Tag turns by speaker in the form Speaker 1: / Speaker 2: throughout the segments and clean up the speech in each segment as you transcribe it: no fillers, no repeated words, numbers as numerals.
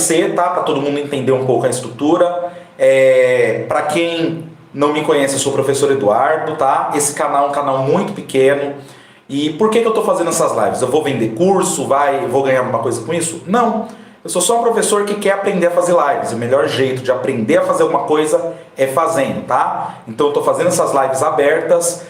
Speaker 1: esclarecer, tá? Para todo mundo entender um pouco a estrutura. Para quem não me conhece, eu sou o professor Eduardo, tá? Esse canal é um canal muito pequeno. E por que eu estou fazendo essas lives? Eu vou vender curso, vou ganhar alguma coisa com isso? Não. Eu sou só um professor que quer aprender a fazer lives. O melhor jeito de aprender a fazer alguma coisa é fazendo, tá? Então eu estou fazendo essas lives abertas,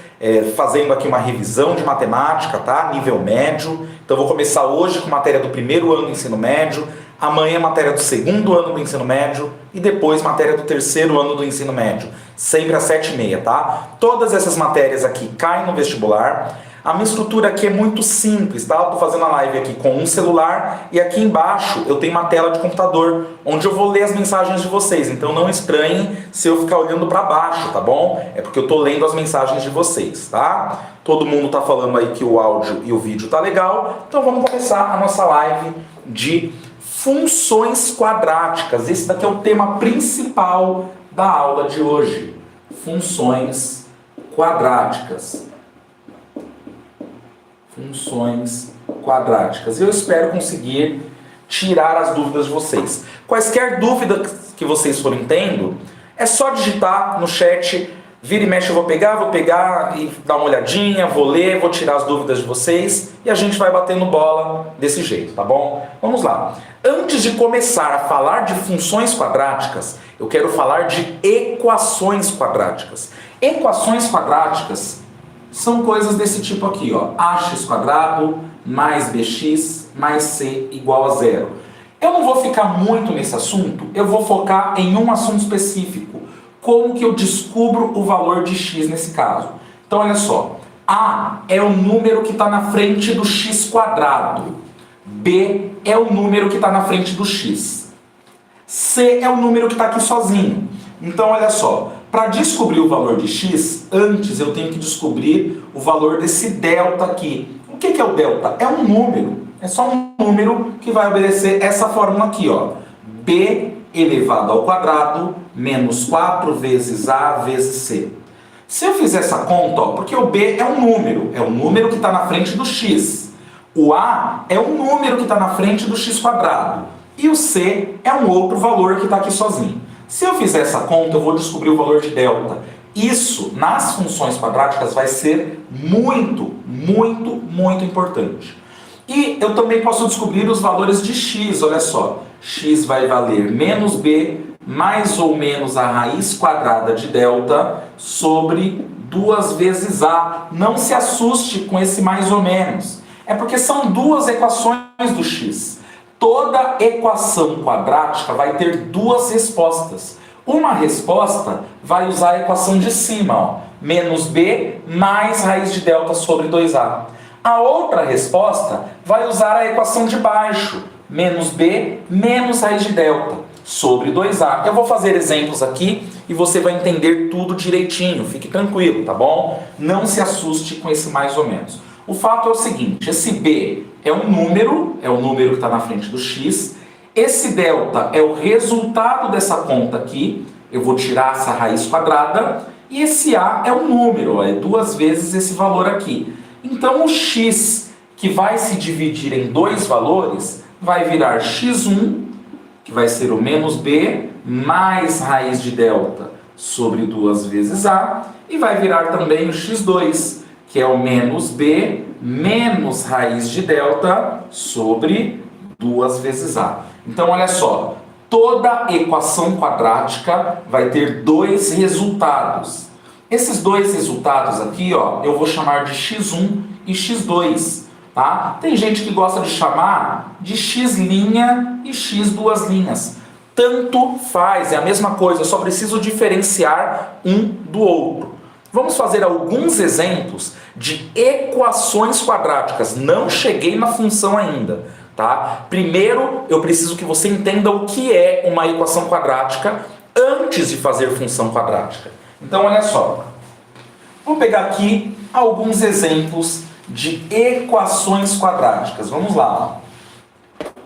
Speaker 1: fazendo aqui uma revisão de matemática, tá? Nível médio. Então eu vou começar hoje com matéria do primeiro ano do ensino médio, amanhã matéria do segundo ano do ensino médio e depois matéria do terceiro ano do ensino médio. Sempre às 7h30, tá? Todas essas matérias aqui caem no vestibular. A minha estrutura aqui é muito simples, tá? Eu tô fazendo a live aqui com um celular e aqui embaixo eu tenho uma tela de computador onde eu vou ler as mensagens de vocês. Então não estranhem se eu ficar olhando para baixo, tá bom? É porque eu tô lendo as mensagens de vocês, tá? Todo mundo tá falando aí que o áudio e o vídeo tá legal. Então vamos começar a nossa live de funções quadráticas. Esse daqui é o tema principal da aula de hoje. Funções quadráticas. Funções quadráticas. Eu espero conseguir tirar as dúvidas de vocês. Quaisquer dúvidas que vocês forem tendo, é só digitar no chat, vira e mexe eu vou pegar e dar uma olhadinha, vou ler, vou tirar as dúvidas de vocês e a gente vai batendo bola desse jeito, tá bom? Vamos lá. Antes de começar a falar de funções quadráticas, eu quero falar de equações quadráticas. Equações quadráticas são coisas desse tipo aqui, ó. Ax quadrado mais bx mais c igual a zero. Eu não vou ficar muito nesse assunto, eu vou focar em um assunto específico. Como que eu descubro o valor de x nesse caso? Então, olha só. A é o número que está na frente do x quadrado. B é o número que está na frente do x. C é o número que está aqui sozinho. Então, olha só. Para descobrir o valor de x, antes eu tenho que descobrir o valor desse delta aqui. O que é o delta? É um número. É só um número que vai obedecer essa fórmula aqui, ó. B elevado ao quadrado menos 4 vezes A vezes C. Se eu fizer essa conta, ó, porque o B é um número que está na frente do x. O A é um número que está na frente do x quadrado. E o C é um outro valor que está aqui sozinho. Se eu fizer essa conta, eu vou descobrir o valor de delta. Isso, nas funções quadráticas, vai ser muito, muito, muito importante. E eu também posso descobrir os valores de x, olha só. X vai valer menos b mais ou menos a raiz quadrada de delta sobre 2 vezes a. Não se assuste com esse mais ou menos. É porque são duas equações do x. Toda equação quadrática vai ter duas respostas. Uma resposta vai usar a equação de cima, ó, menos b mais raiz de delta sobre 2a. A outra resposta vai usar a equação de baixo, menos b menos raiz de delta sobre 2a. Eu vou fazer exemplos aqui e você vai entender tudo direitinho. Fique tranquilo, tá bom? Não se assuste com esse mais ou menos. O fato é o seguinte, esse b é um número que está na frente do x. Esse delta é o resultado dessa conta aqui. Eu vou tirar essa raiz quadrada. E esse a é um número, ó, é 2 vezes esse valor aqui. Então o x, que vai se dividir em dois valores, vai virar x1, que vai ser o menos b, mais raiz de delta sobre 2 vezes a. E vai virar também o x2, que é o menos b menos raiz de delta sobre 2 vezes a. Então, olha só, toda equação quadrática vai ter dois resultados. Esses dois resultados aqui, ó, eu vou chamar de x1 e x2, tá? Tem gente que gosta de chamar de x' e x duas linhas. Tanto faz, é a mesma coisa, eu só preciso diferenciar um do outro. Vamos fazer alguns exemplos de equações quadráticas. Não cheguei na função ainda, tá? Primeiro, eu preciso que você entenda o que é uma equação quadrática antes de fazer função quadrática. Então, olha só. Vamos pegar aqui alguns exemplos de equações quadráticas. Vamos lá.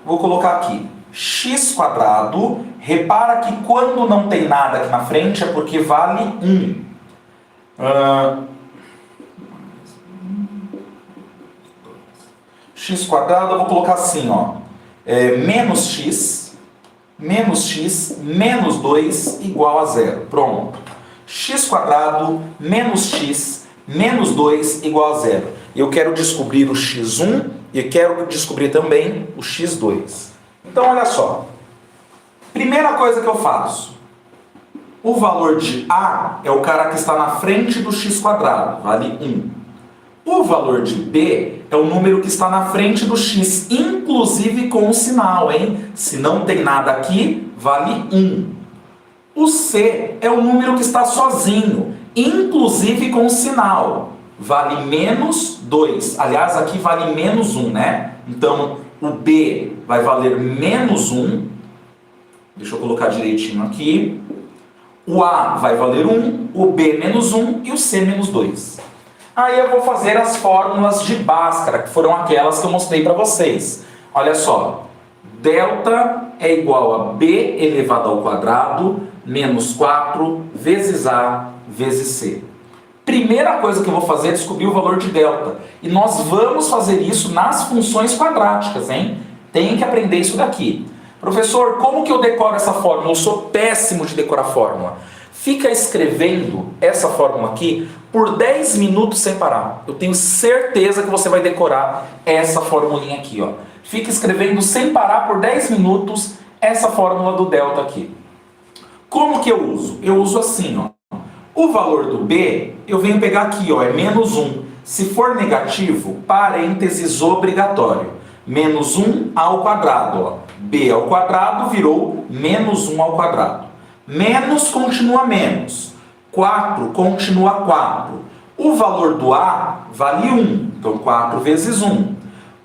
Speaker 1: Vou colocar aqui x quadrado. Repara que quando não tem nada aqui na frente é porque vale 1. X quadrado, eu vou colocar assim, ó, menos x menos x menos 2 igual a zero. Pronto. X² menos x menos 2 igual a zero. Eu quero descobrir o x1 e quero descobrir também o x2. Então, olha só. Primeira coisa que eu faço. O valor de A é o cara que está na frente do x², vale 1. O valor de B é o número que está na frente do x, inclusive com o sinal, hein? Se não tem nada aqui, vale 1. O C é o número que está sozinho, inclusive com o sinal, vale menos 2. Aliás, aqui vale menos 1, né? Então, o B vai valer menos 1. Deixa eu colocar direitinho aqui. O A vai valer 1, o B menos 1 e o C menos 2. Aí eu vou fazer as fórmulas de Bhaskara, que foram aquelas que eu mostrei para vocês. Olha só, delta é igual a B elevado ao quadrado menos 4 vezes A vezes C. Primeira coisa que eu vou fazer é descobrir o valor de delta. E nós vamos fazer isso nas funções quadráticas, hein? Tem que aprender isso daqui. Professor, como que eu decoro essa fórmula? Eu sou péssimo de decorar fórmula. Fica escrevendo essa fórmula aqui por 10 minutos sem parar. Eu tenho certeza que você vai decorar essa formulinha aqui, ó. Fica escrevendo sem parar por 10 minutos essa fórmula do delta aqui. Como que eu uso? Eu uso assim, ó. O valor do B, eu venho pegar aqui, ó, é menos 1. Se for negativo, parênteses obrigatório. Menos 1 ao quadrado, ó. B ao quadrado virou menos 1 ao quadrado. Menos continua menos. 4 continua 4. O valor do A vale 1. Então, 4 vezes 1.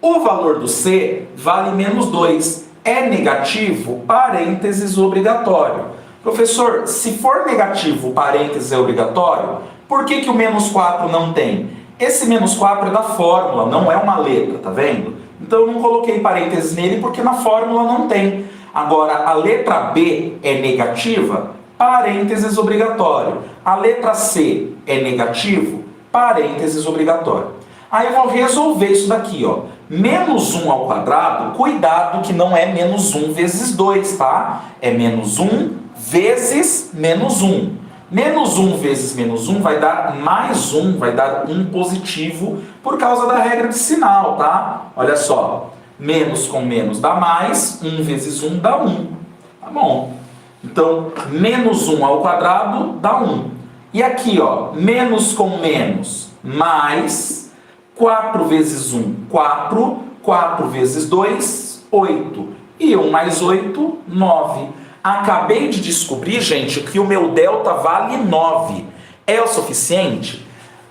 Speaker 1: O valor do C vale menos 2. É negativo, parênteses obrigatório. Professor, se for negativo, parênteses é obrigatório, por que o menos 4 não tem? Esse menos 4 é da fórmula, não é uma letra, tá vendo? Então, eu não coloquei parênteses nele porque na fórmula não tem. Agora, a letra B é negativa, parênteses obrigatório. A letra C é negativo, parênteses obrigatório. Aí eu vou resolver isso daqui, ó. Menos 1 ao quadrado, cuidado que não é menos 1 vezes 2, tá? É menos 1 vezes menos 1. Menos 1 vezes menos 1 vai dar mais 1, vai dar 1 positivo por causa da regra de sinal, tá? Olha só, menos com menos dá mais, 1 vezes 1 dá 1, tá bom? Então, menos 1 ao quadrado dá 1. E aqui, ó, menos com menos, mais 4 vezes 1, 4, 4 vezes 2, 8. E 1 mais 8, 9. Acabei de descobrir, gente, que o meu delta vale 9. É o suficiente?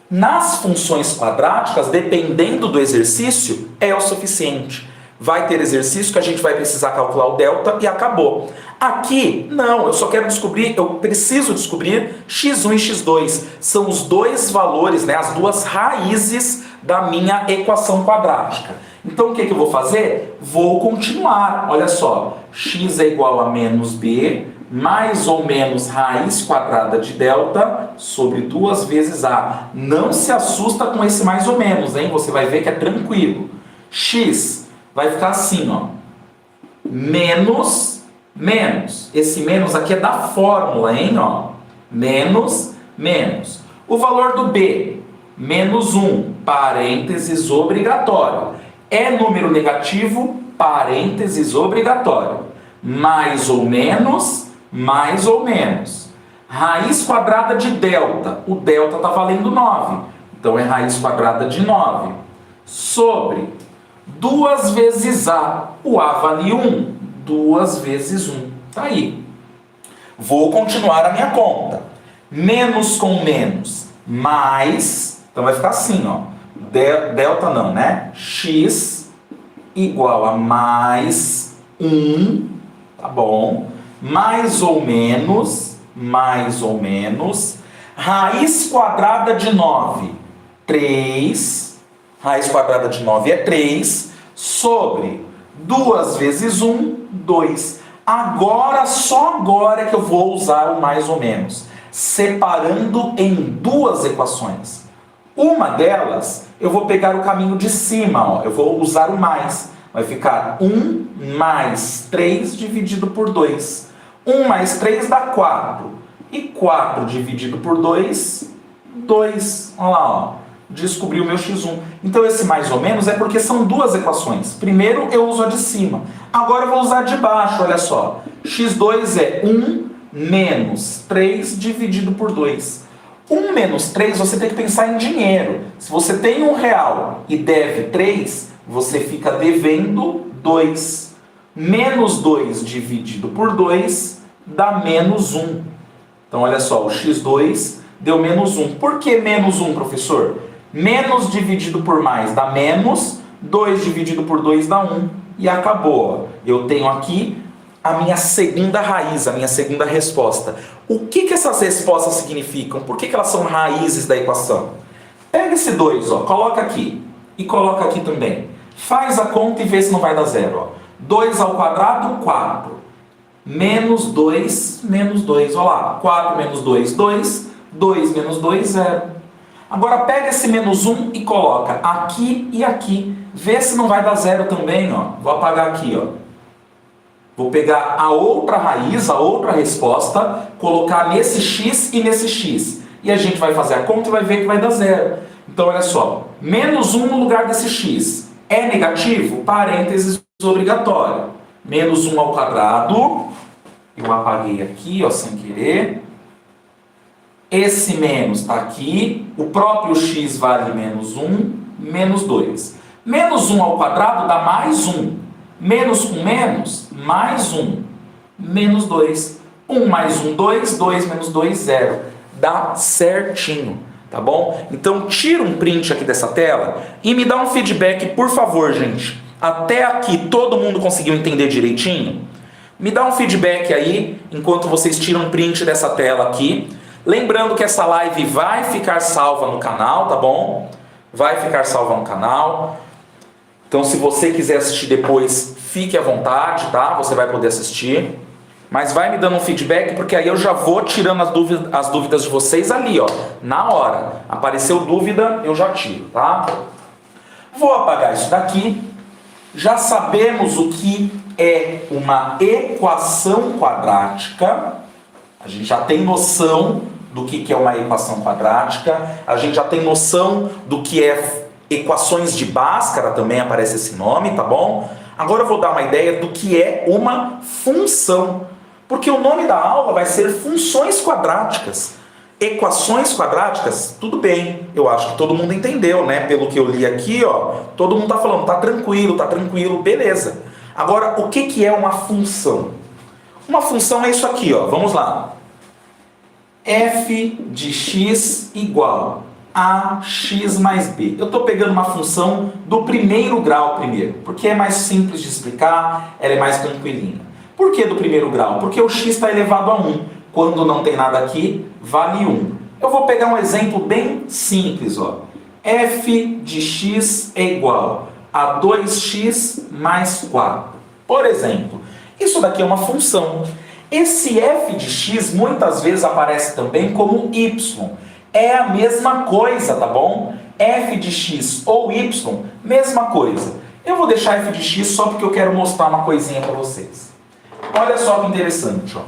Speaker 1: Nas funções quadráticas, dependendo do exercício, é o suficiente. Vai ter exercício que a gente vai precisar calcular o delta e acabou. Aqui, não, eu só quero descobrir, eu preciso descobrir x1 e x2. São os dois valores, né, as duas raízes da minha equação quadrática. Então, o que eu vou fazer? Vou continuar. Olha só, x é igual a menos b, mais ou menos raiz quadrada de delta sobre 2 vezes a. Não se assusta com esse mais ou menos, hein? Você vai ver que é tranquilo. X vai ficar assim, ó. Menos, menos. Esse menos aqui é da fórmula, hein? Ó. Menos, menos. O valor do b, menos 1, parênteses obrigatório. É número negativo, parênteses obrigatório. Mais ou menos, mais ou menos. Raiz quadrada de delta. O delta está valendo 9. Então, é raiz quadrada de 9. Sobre 2 vezes a. O a vale 1. 2 vezes 1. Está aí. Vou continuar a minha conta. Menos com menos, mais. Então, vai ficar assim, ó. Delta não, né? X igual a mais 1, tá bom? Mais ou menos, raiz quadrada de 9, 3, raiz quadrada de 9 é 3, sobre 2 vezes 1, 2. Agora, só agora é que eu vou usar o mais ou menos, separando em duas equações. Uma delas, eu vou pegar o caminho de cima, ó, eu vou usar o mais. Vai ficar 1 mais 3 dividido por 2. 1 mais 3 dá 4. E 4 dividido por 2, 2. Olha lá, ó. Descobri o meu x1. Então esse mais ou menos é porque são duas equações. Primeiro eu uso a de cima. Agora eu vou usar a de baixo, olha só. x2 é 1 menos 3 dividido por 2. 1 menos 3 você tem que pensar em dinheiro. Se você tem R$1 e deve 3, você fica devendo 2. Menos 2 dividido por 2 dá menos 1. Então olha só, o x2 deu menos 1. Por que menos 1, professor? Menos dividido por mais dá menos, 2 dividido por 2 dá 1. E acabou. Eu tenho aqui a minha segunda raiz, a minha segunda resposta. O que essas respostas significam? Por que elas são raízes da equação? Pega esse 2, ó, coloca aqui. E coloca aqui também. Faz a conta e vê se não vai dar zero. Ó. 2 ao quadrado, 4. Menos 2, menos 2. Olha lá. 4 menos 2, 2. 2 menos 2, 0. Agora pega esse menos 1 e coloca aqui e aqui. Vê se não vai dar zero também. Ó. Vou apagar aqui. Ó. Vou pegar a outra raiz, a outra resposta, colocar nesse x e nesse x. E a gente vai fazer a conta e vai ver que vai dar zero. Então olha só. Menos 1 no lugar desse x. É negativo? Parênteses obrigatório. Menos 1 ao quadrado. Eu apaguei aqui, ó, sem querer. Esse menos está aqui. O próprio x vale menos 1, menos 2. Menos 1 ao quadrado dá mais 1. Menos com menos, mais 1. Menos 2. 1 mais 1, 2. 2 menos 2, 0. Dá certinho, tá bom? Então tira um print aqui dessa tela e me dá um feedback, por favor, gente. Até aqui todo mundo conseguiu entender direitinho? Me dá um feedback aí, enquanto vocês tiram um print dessa tela aqui. Lembrando que essa live vai ficar salva no canal, tá bom? Vai ficar salva no canal. Então, se você quiser assistir depois, fique à vontade, tá? Você vai poder assistir. Mas vai me dando um feedback, porque aí eu já vou tirando as dúvidas de vocês ali, ó. Na hora. Apareceu dúvida, eu já tiro, tá? Vou apagar isso daqui. Já sabemos o que é uma equação quadrática. A gente já tem noção do que é uma equação quadrática. A gente já tem noção do que é equações de Bhaskara, também aparece esse nome, tá bom? Agora eu vou dar uma ideia do que é uma função. Porque o nome da aula vai ser funções quadráticas. Equações quadráticas, tudo bem. Eu acho que todo mundo entendeu, né? Pelo que eu li aqui, ó. Todo mundo tá falando, tá tranquilo, beleza. Agora, o que é uma função? Uma função é isso aqui, ó. Vamos lá. F de x igual a x mais b. Eu estou pegando uma função do primeiro grau primeiro, porque é mais simples de explicar, ela é mais tranquilinha. Por que do primeiro grau? Porque o x está elevado a 1. Quando não tem nada aqui, vale 1. Eu vou pegar um exemplo bem simples, ó. F de x é igual a 2x mais 4. Por exemplo, isso daqui é uma função. Esse f de x muitas vezes aparece também como y. É a mesma coisa, tá bom? F de x ou y, mesma coisa. Eu vou deixar f de x só porque eu quero mostrar uma coisinha para vocês. Olha só que interessante, ó.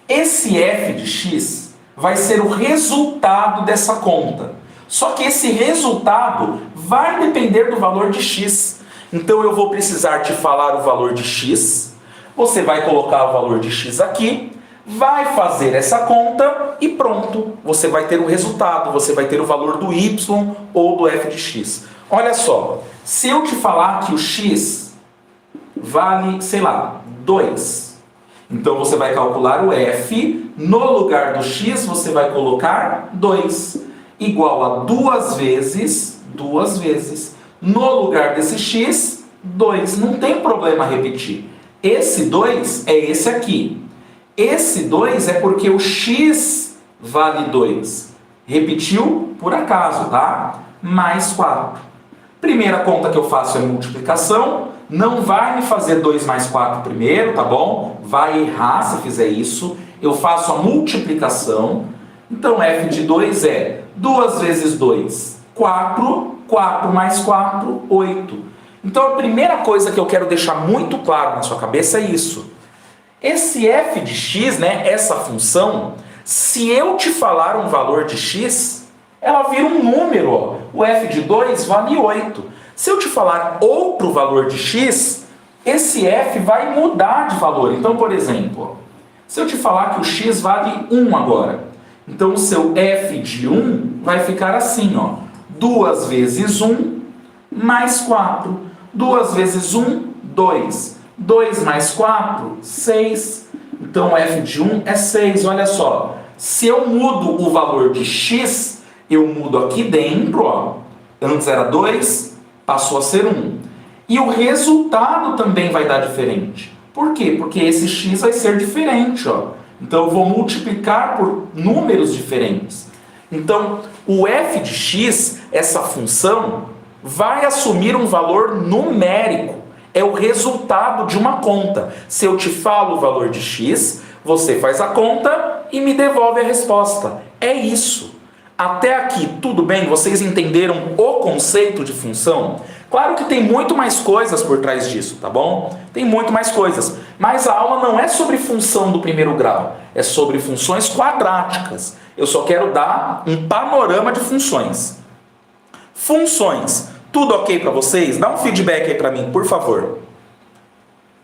Speaker 1: Esse f de x vai ser o resultado dessa conta. Só que esse resultado vai depender do valor de x. Então eu vou precisar te falar o valor de x. Você vai colocar o valor de x aqui, vai fazer essa conta e pronto. Você vai ter o resultado, você vai ter o valor do y ou do f de x. Olha só, se eu te falar que o x vale, sei lá, 2. Então você vai calcular o f, no lugar do x você vai colocar 2. Igual a 2 vezes, no lugar desse x, 2. Não tem problema repetir. Esse 2 é esse aqui. Esse 2 é porque o x vale 2. Repetiu por acaso, tá? Mais 4. Primeira conta que eu faço é multiplicação. Não vai me fazer 2 mais 4 primeiro, tá bom? Vai errar se fizer isso. Eu faço a multiplicação. Então, f de 2 é 2 vezes 2, 4. 4 mais 4, 8. Então a primeira coisa que eu quero deixar muito claro na sua cabeça é isso. Esse f de x, né, essa função, se eu te falar um valor de x, ela vira um número. Ó. O f de 2 vale 8. Se eu te falar outro valor de x, esse f vai mudar de valor. Então, por exemplo, se eu te falar que o x vale 1 agora, então o seu f de 1 vai ficar assim, ó. 2 vezes 1 mais 4. 2 vezes 1, 2. 2 mais 4, 6. Então o f de 1 é 6, olha só. Se eu mudo o valor de x, eu mudo aqui dentro, ó. Antes era 2, passou a ser 1. E o resultado também vai dar diferente. Por quê? Porque esse x vai ser diferente, ó. Então eu vou multiplicar por números diferentes. Então o f de x, essa função, vai assumir um valor numérico. É o resultado de uma conta. Se eu te falo o valor de x, você faz a conta e me devolve a resposta. É isso. Até aqui, tudo bem? Vocês entenderam o conceito de função? Claro que tem muito mais coisas por trás disso, tá bom? Tem muito mais coisas. Mas a aula não é sobre função do primeiro grau. É sobre funções quadráticas. Eu só quero dar um panorama de funções. Funções. Tudo ok para vocês? Dá um feedback aí para mim, por favor.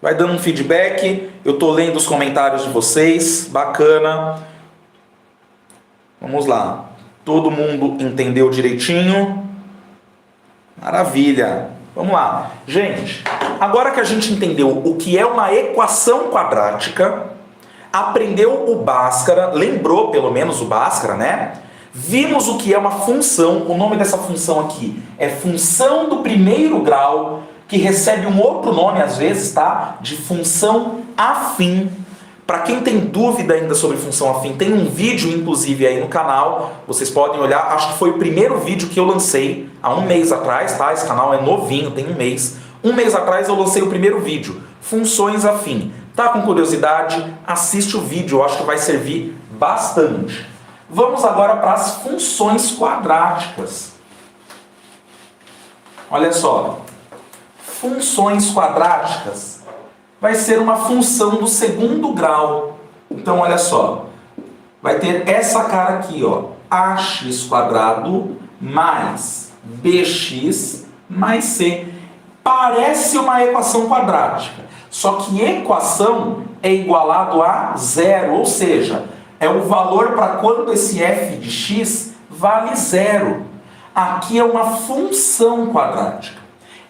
Speaker 1: Vai dando um feedback. Eu estou lendo os comentários de vocês. Bacana. Vamos lá. Todo mundo entendeu direitinho? Maravilha. Vamos lá. Gente, agora que a gente entendeu o que é uma equação quadrática, aprendeu o Bhaskara, lembrou pelo menos o Bhaskara, né? Vimos o que é uma função. O nome dessa função aqui é função do primeiro grau, que recebe um outro nome às vezes, tá? De função afim. Para quem tem dúvida ainda sobre função afim, tem um vídeo inclusive aí no canal, vocês podem olhar, acho que foi o primeiro vídeo que eu lancei há um mês atrás, tá? Esse canal é novinho, tem um mês. Um mês atrás eu lancei o primeiro vídeo, funções afim. Tá com curiosidade? Assiste o vídeo, eu acho que vai servir bastante. Vamos agora para as funções quadráticas. Olha só. Funções quadráticas vai ser uma função do segundo grau. Então, olha só. Vai ter essa cara aqui, ó. ax² mais bx mais c. Parece uma equação quadrática. Só que equação é igualado a zero, ou seja, é o valor para quando esse f de x vale zero. Aqui é uma função quadrática.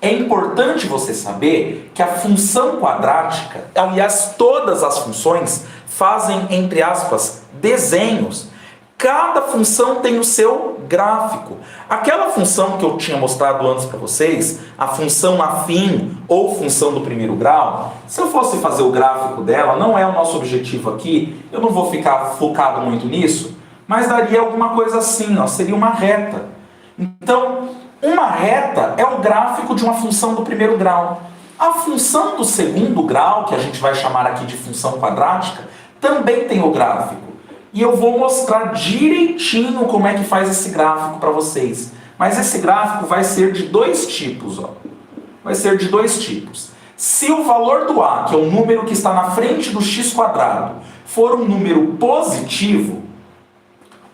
Speaker 1: É importante você saber que a função quadrática, aliás, todas as funções fazem, entre aspas, desenhos. Cada função tem o seu gráfico. Aquela função que eu tinha mostrado antes para vocês, a função afim ou função do primeiro grau, se eu fosse fazer o gráfico dela, não é o nosso objetivo aqui, eu não vou ficar focado muito nisso, mas daria alguma coisa assim, ó, seria uma reta. Então, uma reta é o gráfico de uma função do primeiro grau. A função do segundo grau, que a gente vai chamar aqui de função quadrática, também tem o gráfico. E eu vou mostrar direitinho como é que faz esse gráfico para vocês. Mas esse gráfico vai ser de dois tipos. Ó. Vai ser de dois tipos. Se o valor do a, que é o número que está na frente do x², for um número positivo,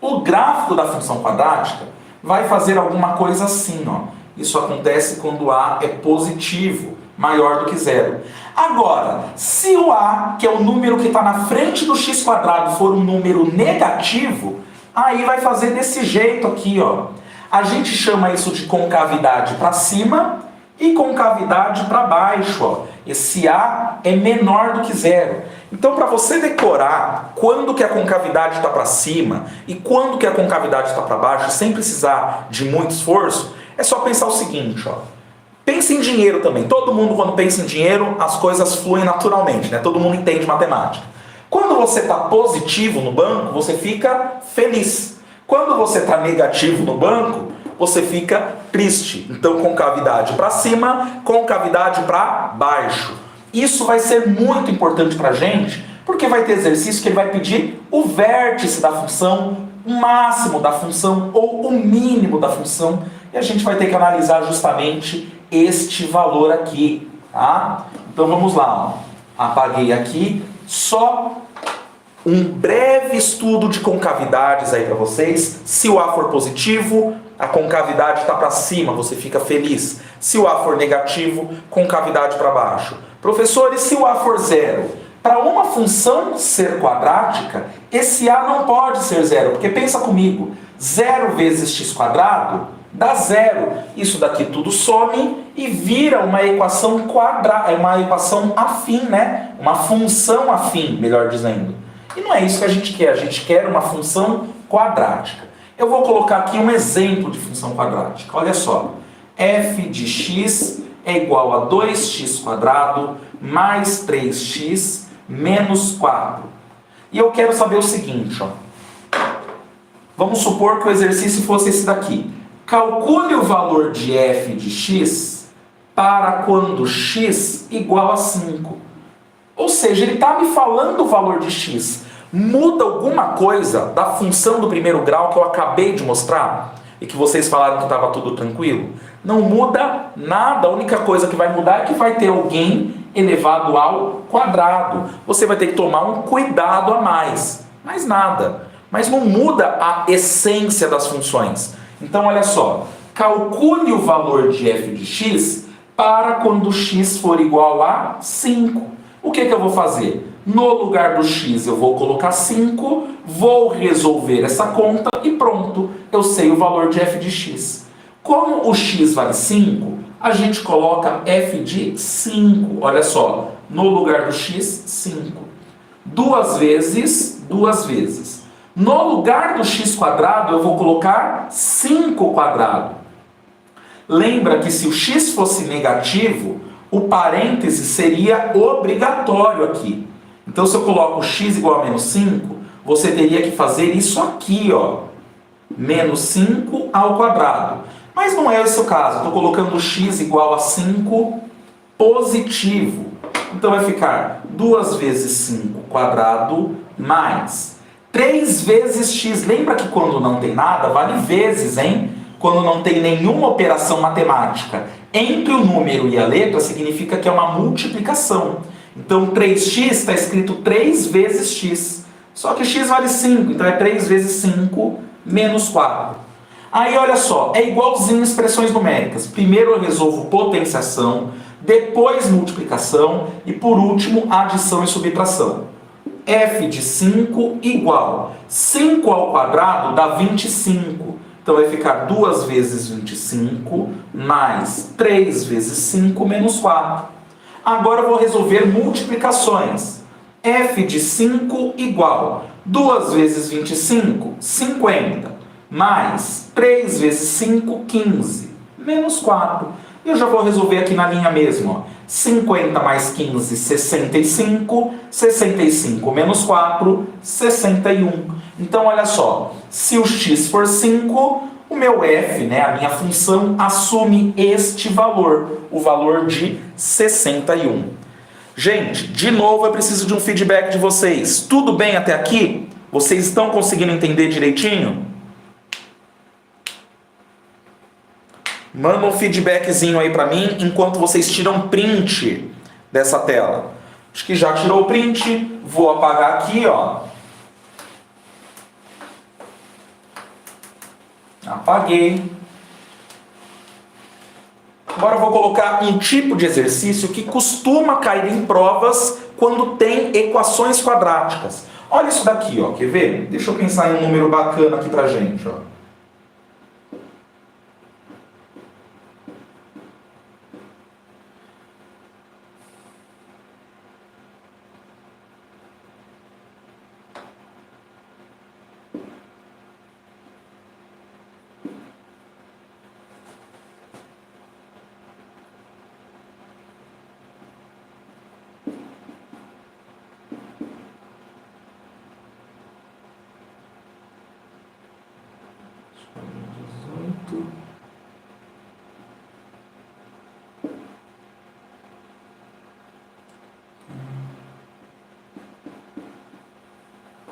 Speaker 1: o gráfico da função quadrática vai fazer alguma coisa assim. Ó. Isso acontece quando a é positivo, maior do que zero. Agora, se o a, que é o número que está na frente do x², for um número negativo, aí vai fazer desse jeito aqui, ó. A gente chama isso de concavidade para cima e concavidade para baixo, ó. Esse a é menor do que zero. Então, para você decorar quando que a concavidade está para cima e quando que a concavidade está para baixo, sem precisar de muito esforço, é só pensar o seguinte, ó. Pensa em dinheiro também. Todo mundo, quando pensa em dinheiro, as coisas fluem naturalmente, né? Todo mundo entende matemática. Quando você está positivo no banco, você fica feliz. Quando você está negativo no banco, você fica triste. Então, concavidade para cima, concavidade para baixo. Isso vai ser muito importante para a gente, porque vai ter exercício que ele vai pedir o vértice da função, o máximo da função ou o mínimo da função. E a gente vai ter que analisar justamente este valor aqui, tá? Então vamos lá, ó. Apaguei aqui, só um breve estudo de concavidades aí para vocês. Se o A for positivo, a concavidade está para cima, você fica feliz. Se o A for negativo, concavidade para baixo. Professor, e se o A for zero? Para uma função ser quadrática, esse A não pode ser zero, porque pensa comigo, 0 vezes x quadrado dá zero. Isso daqui tudo some e vira uma equação quadrada, uma equação afim, né? Uma função afim, melhor dizendo. E não é isso que a gente quer uma função quadrática. Eu vou colocar aqui um exemplo de função quadrática. Olha só, f de x é igual a 2x quadrado mais 3x menos 4. E eu quero saber o seguinte, ó. Vamos supor que o exercício fosse esse daqui. Calcule o valor de f de x para quando x igual a 5. Ou seja, ele está me falando o valor de x. Muda alguma coisa da função do primeiro grau que eu acabei de mostrar? E que vocês falaram que estava tudo tranquilo? Não muda nada. A única coisa que vai mudar é que vai ter alguém elevado ao quadrado. Você vai ter que tomar um cuidado a mais. Mais nada. Mas não muda a essência das funções. Então, olha só. Calcule o valor de f de x para quando x for igual a 5. O que eu vou fazer? No lugar do x eu vou colocar 5, vou resolver essa conta e pronto, eu sei o valor de f de x. Como o x vale 5, a gente coloca f de 5. Olha só, no lugar do x, 5. Duas vezes. No lugar do x quadrado eu vou colocar 5 quadrado. Lembra que se o x fosse negativo, o parêntese seria obrigatório aqui. Então, se eu coloco x igual a menos 5, você teria que fazer isso aqui, ó. Menos 5 ao quadrado. Mas não é esse o caso. Estou colocando x igual a 5 positivo. Então, vai ficar 2 vezes 5 quadrado mais 3 vezes x. Lembra que quando não tem nada, vale vezes, hein? Quando não tem nenhuma operação matemática entre o número e a letra, significa que é uma multiplicação. Então, 3x está escrito 3 vezes x. Só que x vale 5, então é 3 vezes 5 menos 4. Aí, olha só, é igualzinho expressões numéricas. Primeiro eu resolvo potenciação, depois multiplicação e, por último, adição e subtração. F de 5 igual 5 ao quadrado dá 25. Então, vai ficar 2 vezes 25 mais 3 vezes 5 menos 4. Agora eu vou resolver multiplicações. F de 5 igual 2 vezes 25, 50. Mais 3 vezes 5, 15. Menos 4. E eu já vou resolver aqui na linha mesmo. Ó. 50 mais 15, 65. 65 menos 4, 61. Então, olha só. Se o x for 5, o meu f, né, a minha função, assume este valor. O valor de 61. Gente, de novo eu preciso de um feedback de vocês. Tudo bem até aqui? Vocês estão conseguindo entender direitinho? Manda um feedbackzinho aí pra mim enquanto vocês tiram print dessa tela. Acho que já tirou o print. Vou apagar aqui, ó. Apaguei. Agora eu vou colocar um tipo de exercício que costuma cair em provas quando tem equações quadráticas. Olha isso daqui, ó. Quer ver? Deixa eu pensar em um número bacana aqui pra gente, ó.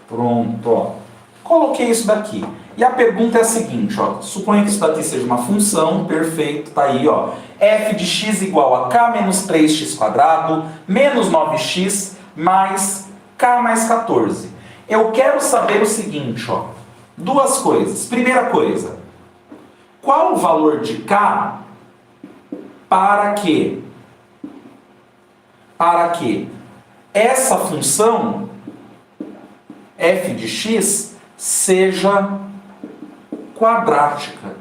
Speaker 1: Pronto, ó. Coloquei isso daqui. E a pergunta é a seguinte, ó. Suponha que isso daqui seja uma função, perfeito, tá aí, ó. F de x igual a k menos 3x² menos 9x mais k mais 14. Eu quero saber o seguinte, ó. Duas coisas. Primeira coisa, qual o valor de k para que essa função f de x seja quadrática?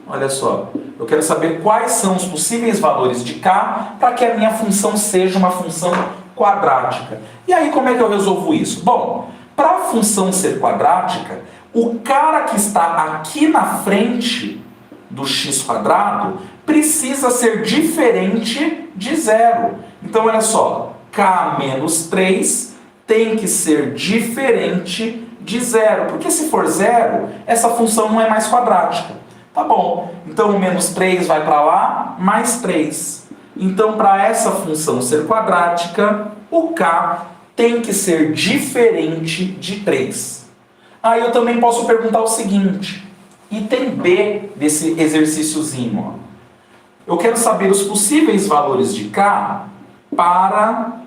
Speaker 1: Olha só, eu quero saber quais são os possíveis valores de k para que a minha função seja uma função quadrática. E aí, como é que eu resolvo isso? Bom, para a função ser quadrática, o cara que está aqui na frente do x² precisa ser diferente de zero. Então, olha só, k menos 3 tem que ser diferente de zero, porque se for zero, essa função não é mais quadrática. Tá bom, então o menos 3 vai para lá, mais 3. Então, para essa função ser quadrática, o k tem que ser diferente de 3. Aí eu também posso perguntar o seguinte, item B desse exercíciozinho, ó. Eu quero saber os possíveis valores de k para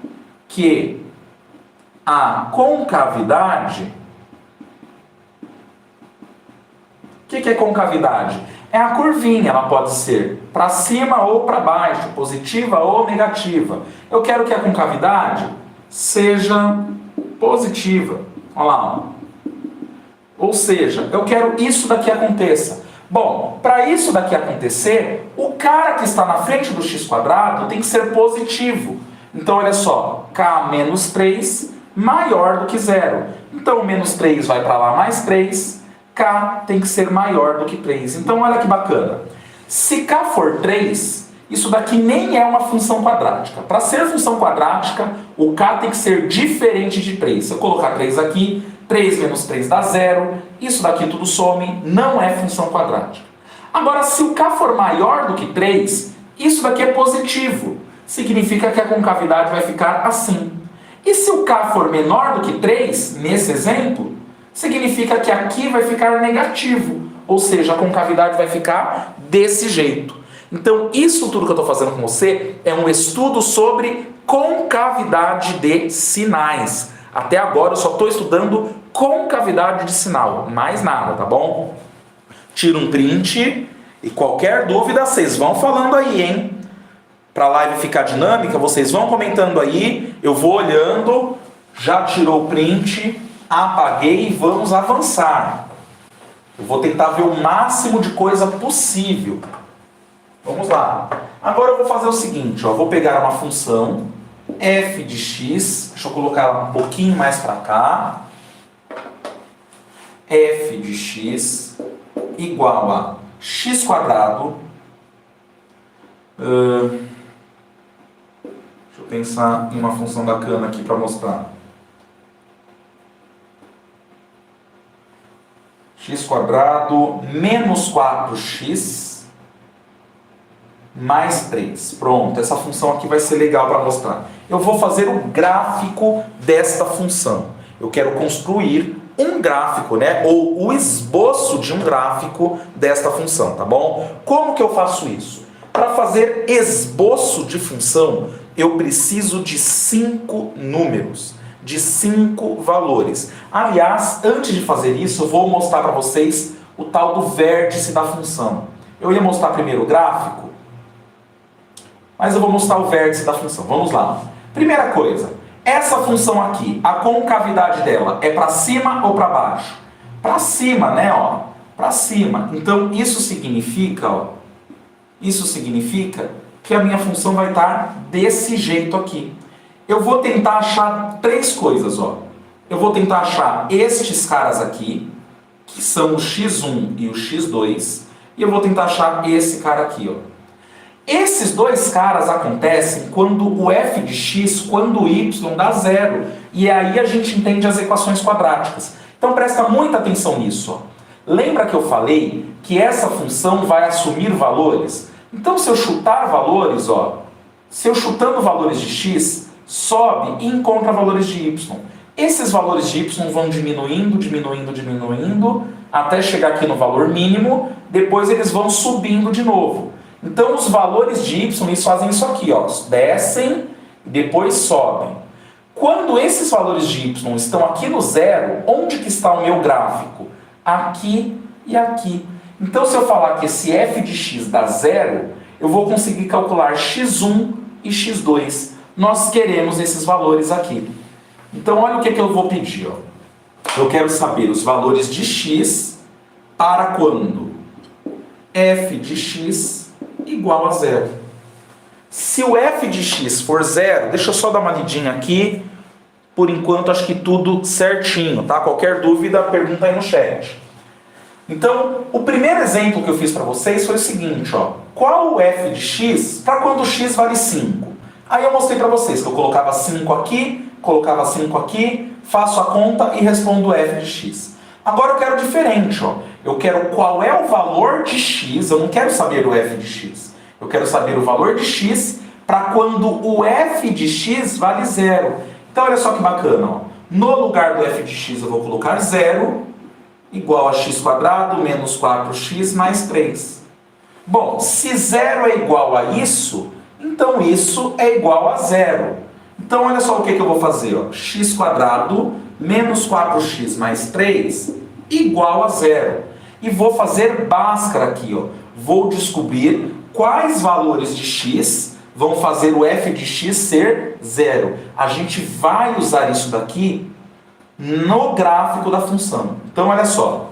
Speaker 1: que a concavidade... O que é concavidade? É a curvinha, ela pode ser para cima ou para baixo, positiva ou negativa. Eu quero que a concavidade seja positiva. Olha lá. Ou seja, eu quero isso daqui aconteça. Bom, para isso daqui acontecer, o cara que está na frente do x² tem que ser positivo. Então, olha só, k menos 3 maior do que zero. Então, o menos 3 vai para lá, mais 3, k tem que ser maior do que 3. Então, olha que bacana. Se k for 3, isso daqui nem é uma função quadrática. Para ser função quadrática, o k tem que ser diferente de 3. Se eu colocar 3 aqui, 3 menos 3 dá 0. Isso daqui tudo some, não é função quadrática. Agora, se o k for maior do que 3, isso daqui é positivo. Significa que a concavidade vai ficar assim. E se o k for menor do que 3, nesse exemplo, significa que aqui vai ficar negativo. Ou seja, a concavidade vai ficar desse jeito. Então, isso tudo que eu estou fazendo com você é um estudo sobre concavidade de sinais. Até agora eu só estou estudando concavidade de sinal, mais nada, tá bom? Tira um print e qualquer dúvida vocês vão falando aí, hein? Para a live ficar dinâmica, vocês vão comentando aí, eu vou olhando, já tirou o print, apaguei e vamos avançar. Eu vou tentar ver o máximo de coisa possível. Vamos lá. Agora eu vou fazer o seguinte, ó, vou pegar uma função f de x, deixa eu colocar ela um pouquinho mais para cá. F de x igual a x². Deixa eu pensar em uma função bacana aqui para mostrar. x² menos 4x mais 3. Pronto, essa função aqui vai ser legal para mostrar. Eu vou fazer o gráfico desta função. Eu quero construir um gráfico, né? Ou o esboço de um gráfico desta função, tá bom? Como que eu faço isso? Para fazer esboço de função, eu preciso de 5 números, de 5 valores. Aliás, antes de fazer isso, eu vou mostrar para vocês o tal do vértice da função. Eu ia mostrar primeiro o gráfico, mas eu vou mostrar o vértice da função. Vamos lá. Primeira coisa, essa função aqui, a concavidade dela é para cima ou para baixo? Para cima, né? Ó, para cima. Então, isso significa, ó, isso significa que a minha função vai estar desse jeito aqui. Eu vou tentar achar 3 coisas, ó. Eu vou tentar achar estes caras aqui, que são o x1 e o x2, e eu vou tentar achar esse cara aqui, ó. Esses 2 caras acontecem quando o f de x, quando o y dá 0. E aí a gente entende as equações quadráticas. Então presta muita atenção nisso, ó. Lembra que eu falei que essa função vai assumir valores? Então se eu chutar valores, ó, se eu chutando valores de x, sobe e encontra valores de y. Esses valores de y vão diminuindo, diminuindo, diminuindo, até chegar aqui no valor mínimo, depois eles vão subindo de novo. Então os valores de y, eles fazem isso aqui, ó, descem e depois sobem. Quando esses valores de y estão aqui no zero, onde que está o meu gráfico? Aqui e aqui. Então se eu falar que esse f de x dá zero, eu vou conseguir calcular x1 e x2. Nós queremos esses valores aqui. Então olha o que eu vou pedir. Ó. Eu quero saber os valores de x para quando f de x igual a zero. Se o f de x for zero, deixa eu só dar uma lidinha aqui. Por enquanto acho que tudo certinho, tá? Qualquer dúvida, pergunta aí no chat. Então, o primeiro exemplo que eu fiz para vocês foi o seguinte, ó. Qual o f de x para quando x vale 5? Aí eu mostrei para vocês que eu colocava 5 aqui, colocava 5 aqui, faço a conta e respondo f de x. Agora eu quero diferente, ó. Eu quero qual é o valor de x, eu não quero saber o f de x. Eu quero saber o valor de x para quando o f de x vale 0. Então olha só que bacana, ó. No lugar do f de x eu vou colocar 0, igual a x² menos 4x mais 3. Bom, se 0 é igual a isso, então isso é igual a 0. Então olha só o que eu vou fazer, ó. x² menos 4x mais 3 igual a 0. E vou fazer Bhaskara aqui, ó. Vou descobrir quais valores de x vão fazer o f de x ser 0. A gente vai usar isso daqui no gráfico da função. Então olha só.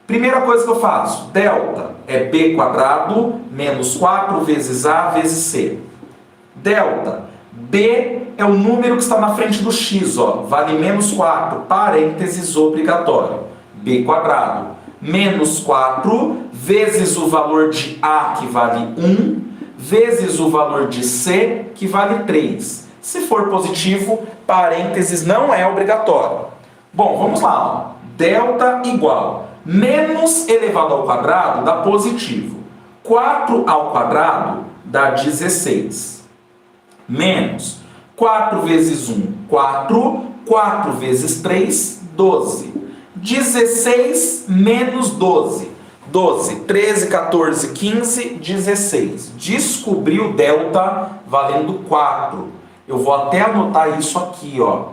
Speaker 1: Primeira coisa que eu faço, delta é b² menos 4 vezes a vezes c. Delta, b é o número que está na frente do x, ó, vale menos 4, parênteses obrigatório, b², menos 4 vezes o valor de a, que vale 1, vezes o valor de c, que vale 3. Se for positivo, parênteses não é obrigatório. Bom, vamos lá, ó. Delta igual menos elevado ao quadrado dá positivo. 4 ao quadrado dá 16. Menos 4 vezes 1, 4. 4 vezes 3, 12. 16 menos 12. 12, 13, 14, 15, 16. Descobri o delta valendo 4. Eu vou até anotar isso aqui, ó.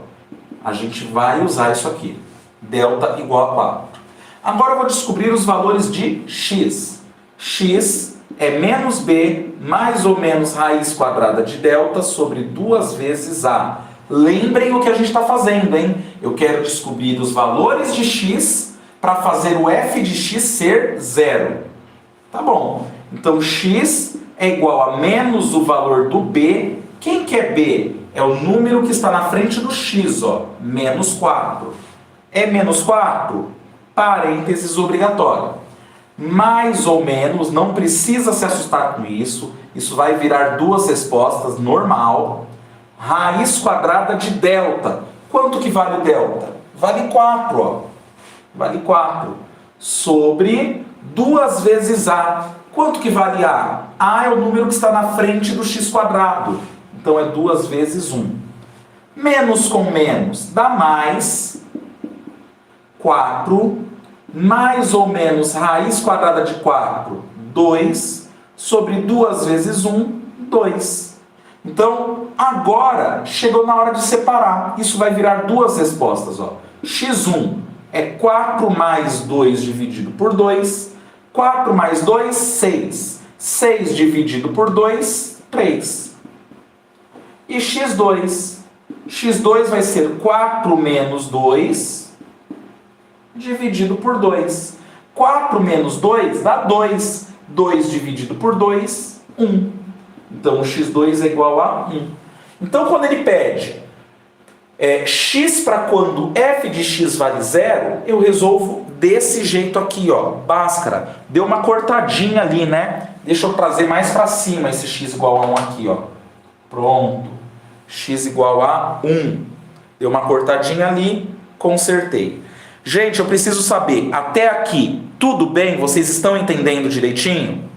Speaker 1: A gente vai usar isso aqui. Delta igual a 4. Agora eu vou descobrir os valores de x. X é menos b mais ou menos raiz quadrada de delta sobre 2 vezes a. Lembrem o que a gente está fazendo, hein? Eu quero descobrir os valores de x para fazer o f de x ser 0. Tá bom. Então x é igual a menos o valor do b. Quem que é b? É o número que está na frente do x, ó. Menos 4. É menos 4? Parênteses obrigatório. Mais ou menos, não precisa se assustar com isso. Isso vai virar 2 respostas, normal. Raiz quadrada de delta. Quanto que vale o delta? Vale 4, ó. Vale 4. Sobre 2 vezes a. Quanto que vale a? A é o número que está na frente do x². Então é 2 vezes 1. Menos com menos dá mais 4. Mais ou menos raiz quadrada de 4, 2. Sobre 2 vezes 1, 2. Então, agora chegou na hora de separar. Isso vai virar 2 respostas, ó. x1 é 4 mais 2 dividido por 2. 4 mais 2, 6. 6 dividido por 2, 3. E x2? x2 vai ser 4 menos 2 dividido por 2. 4 menos 2 dá 2. 2 dividido por 2, 1. Então, o x2 é igual a 1. Então, quando ele pede x para quando f de x vale 0, eu resolvo desse jeito aqui, ó. Bhaskara. Deu uma cortadinha ali, né? Deixa eu trazer mais para cima esse x igual a 1 aqui, ó. Pronto. X igual a 1. Deu uma cortadinha ali, consertei. Gente, eu preciso saber, até aqui, tudo bem? Vocês estão entendendo direitinho?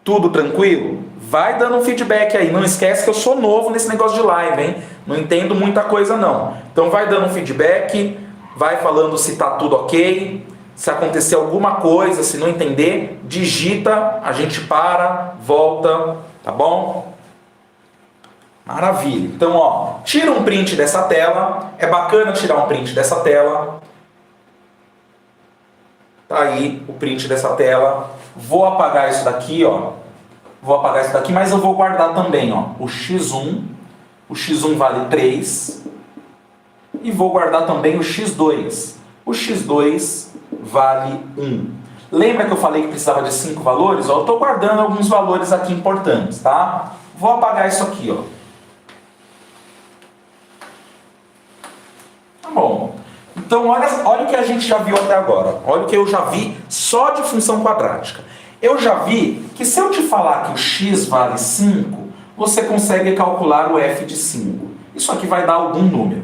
Speaker 1: Tudo tranquilo? Vai dando um feedback aí. Não esquece que eu sou novo nesse negócio de live, hein? Não entendo muita coisa, não. Então vai dando um feedback, vai falando se tá tudo ok. Se acontecer alguma coisa, se não entender, digita, a gente para, volta, tá bom? Maravilha. Então, ó, tira um print dessa tela. É bacana tirar um print dessa tela. Tá aí o print dessa tela. Vou apagar isso daqui, ó. Vou apagar isso daqui, mas eu vou guardar também, ó, o x1. O x1 vale 3. E vou guardar também o x2. O x2 vale 1. Lembra que eu falei que precisava de 5 valores? Ó, eu estou guardando alguns valores aqui importantes, tá? Vou apagar isso aqui, ó. Tá bom. Então, olha o que a gente já viu até agora. Olha o que eu já vi só de função quadrática. Eu já vi que se eu te falar que o x vale 5, você consegue calcular o f de 5. Isso aqui vai dar algum número.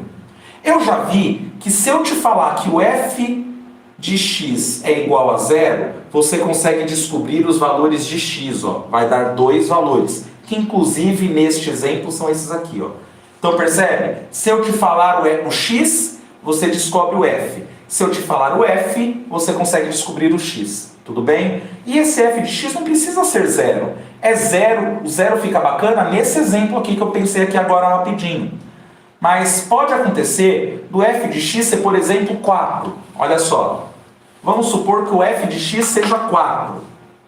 Speaker 1: Eu já vi que se eu te falar que o f de x é igual a 0, você consegue descobrir os valores de x. Ó. Vai dar 2 valores, que inclusive neste exemplo são esses aqui. Ó. Então percebe? Se eu te falar o x, você descobre o f. Se eu te falar o f, você consegue descobrir o x. Tudo bem? E esse f de x não precisa ser 0. É 0, o 0 fica bacana nesse exemplo aqui que eu pensei aqui agora rapidinho. Mas pode acontecer do f de x ser, por exemplo, 4. Olha só. Vamos supor que o f de x seja 4.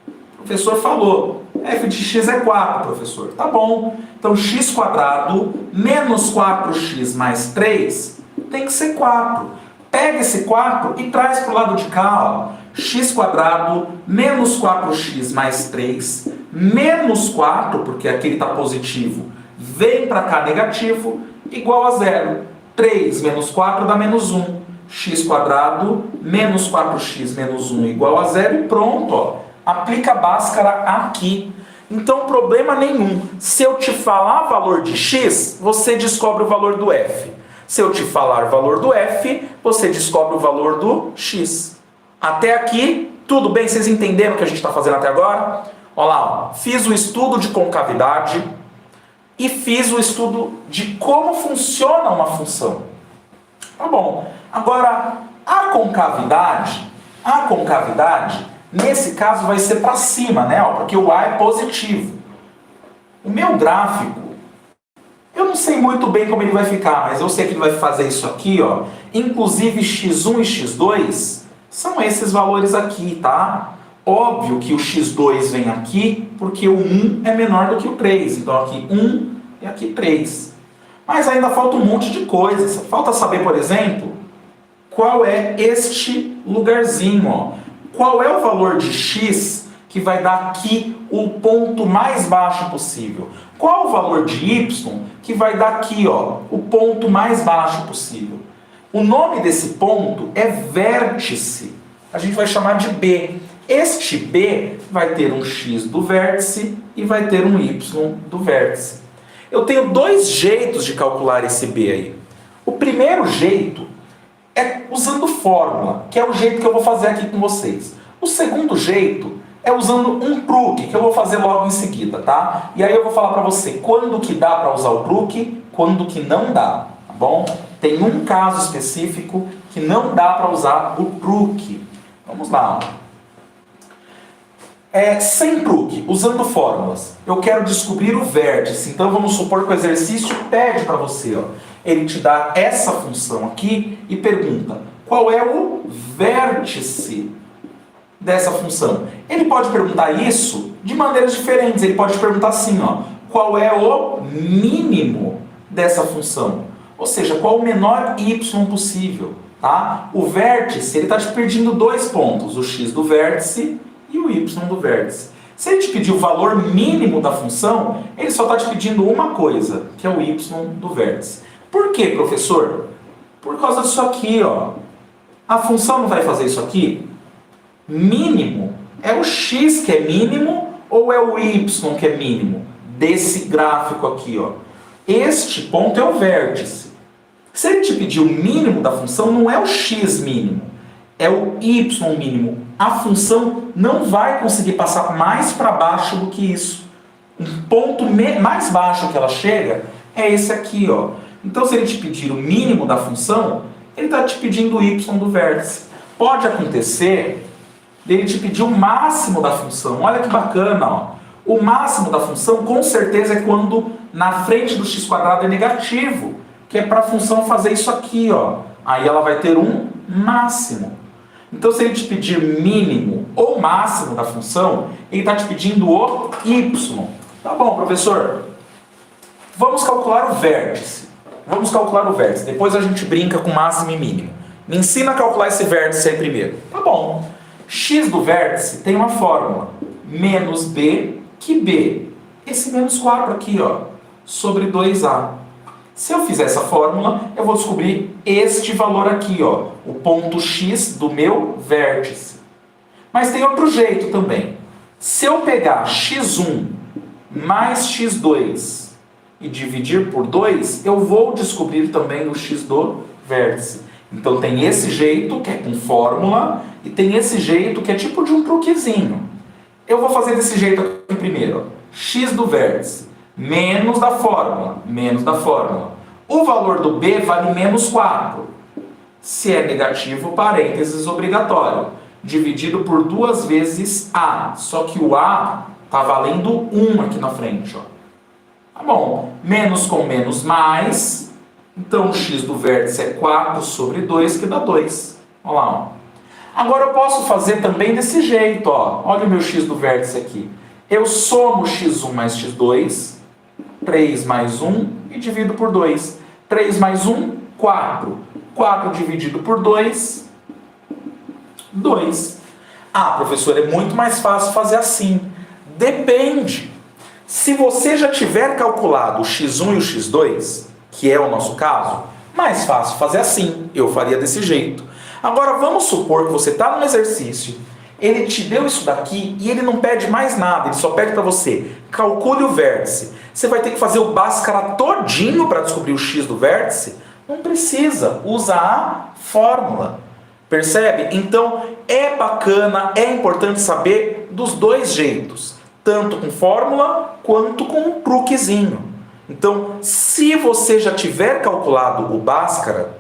Speaker 1: O professor falou, f de x é 4, professor. Tá bom. Então, x quadrado menos 4x mais 3 tem que ser 4. Pega esse 4 e traz para o lado de cá, ó. X quadrado menos 4x mais 3 menos 4, porque aqui ele está positivo, vem para cá negativo, igual a 0. 3 menos 4 dá menos 1. X quadrado menos 4x menos 1 igual a 0 e pronto. Ó. Aplica a Bhaskara aqui. Então, problema nenhum. Se eu te falar valor de x, você descobre o valor do f. Se eu te falar o valor do f, você descobre o valor do x. Até aqui, tudo bem? Vocês entenderam o que a gente está fazendo até agora? Olha lá, ó. Fiz o estudo de concavidade e fiz o estudo de como funciona uma função. Tá bom. Agora, a concavidade, nesse caso vai ser para cima, né? Ó, porque o A é positivo. O meu gráfico, eu não sei muito bem como ele vai ficar, mas eu sei que ele vai fazer isso aqui, ó. Inclusive x1 e x2 são esses valores aqui, tá? Óbvio que o x2 vem aqui, porque o 1 é menor do que o 3. Então aqui 1 e aqui 3. Mas ainda falta um monte de coisas. Falta saber, por exemplo, qual é este lugarzinho, ó. Qual é o valor de x que vai dar aqui o ponto mais baixo possível? Qual o valor de y que vai dar aqui, ó, o ponto mais baixo possível? O nome desse ponto é vértice. A gente vai chamar de B. Este B vai ter um x do vértice e vai ter um y do vértice. Eu tenho 2 jeitos de calcular esse B aí. O primeiro jeito é usando fórmula, que é o jeito que eu vou fazer aqui com vocês. O segundo jeito é usando um truque, que eu vou fazer logo em seguida, tá? E aí eu vou falar para você quando que dá para usar o truque, quando que não dá, tá bom? Tem um caso específico que não dá para usar o truque. Vamos lá. Sem truque, usando fórmulas. Eu quero descobrir o vértice. Então vamos supor que o exercício pede para você. Ó, ele te dá essa função aqui e pergunta qual é o vértice dessa função. Ele pode perguntar isso de maneiras diferentes. Ele pode perguntar assim, ó, qual é o mínimo dessa função? Ou seja, qual o menor y possível? Tá? O vértice, ele está te pedindo 2 pontos, o x do vértice e o y do vértice. Se ele te pedir o valor mínimo da função, ele só está te pedindo uma coisa, que é o y do vértice. Por quê, professor? Por causa disso aqui, ó. A função não vai fazer isso aqui? Mínimo é o x que é mínimo ou é o y que é mínimo? Desse gráfico aqui, ó. Este ponto é o vértice. Se ele te pedir o mínimo da função, não é o x mínimo, é o y mínimo. a função não vai conseguir passar mais para baixo do que isso. Um ponto mais baixo que ela chega é esse aqui, ó. Então, se ele te pedir o mínimo da função, ele está te pedindo o y do vértice. Pode acontecer dele te pedir o máximo da função. Olha que bacana, ó. O máximo da função, com certeza, é quando na frente do x² é negativo, que é para a função fazer isso aqui, ó. Aí ela vai ter um máximo. Então, se ele te pedir mínimo ou máximo da função, ele está te pedindo o y. Tá bom, professor. Vamos calcular o vértice. Vamos calcular o vértice. Depois a gente brinca com máximo e mínimo. Me ensina a calcular esse vértice aí primeiro. Tá bom. X do vértice tem uma fórmula. Menos b que b. Esse menos 4 aqui, ó. Sobre 2a. Se eu fizer essa fórmula, eu vou descobrir este valor aqui, ó. O ponto x do meu vértice. Mas tem outro jeito também. Se eu pegar x1 mais x2 e dividir por 2, eu vou descobrir também o x do vértice. Então tem esse jeito, que é com fórmula, e tem esse jeito, que é tipo de um truquezinho. Eu vou fazer desse jeito aqui primeiro. Ó. X do vértice, menos da fórmula, menos da fórmula. O valor do b vale menos 4. Se é negativo, parênteses obrigatório. Dividido por 2 vezes a. Só que o a está valendo 1 aqui na frente, ó. Tá bom. Menos com menos mais. Então, o x do vértice é 4 sobre 2, que dá 2. Olha lá, ó. Agora eu posso fazer também desse jeito, ó. Olha o meu x do vértice aqui. Eu somo x1 mais x2, 3 mais 1 e divido por 2. 3 mais 1, 4. 4 dividido por 2, 2. Ah, professor, é muito mais fácil fazer assim. Depende. Se você já tiver calculado o x1 e o x2, que é o nosso caso, mais fácil fazer assim. Eu faria desse jeito. Agora, vamos supor que você está no exercício, ele te deu isso daqui e ele não pede mais nada, ele só pede para você, calcule o vértice. Você vai ter que fazer o Bhaskara todinho para descobrir o x do vértice? Não precisa, usa a fórmula. Percebe? Então, é bacana, é importante saber dos dois jeitos, tanto com fórmula quanto com um truquezinho. Então, se você já tiver calculado o Bhaskara,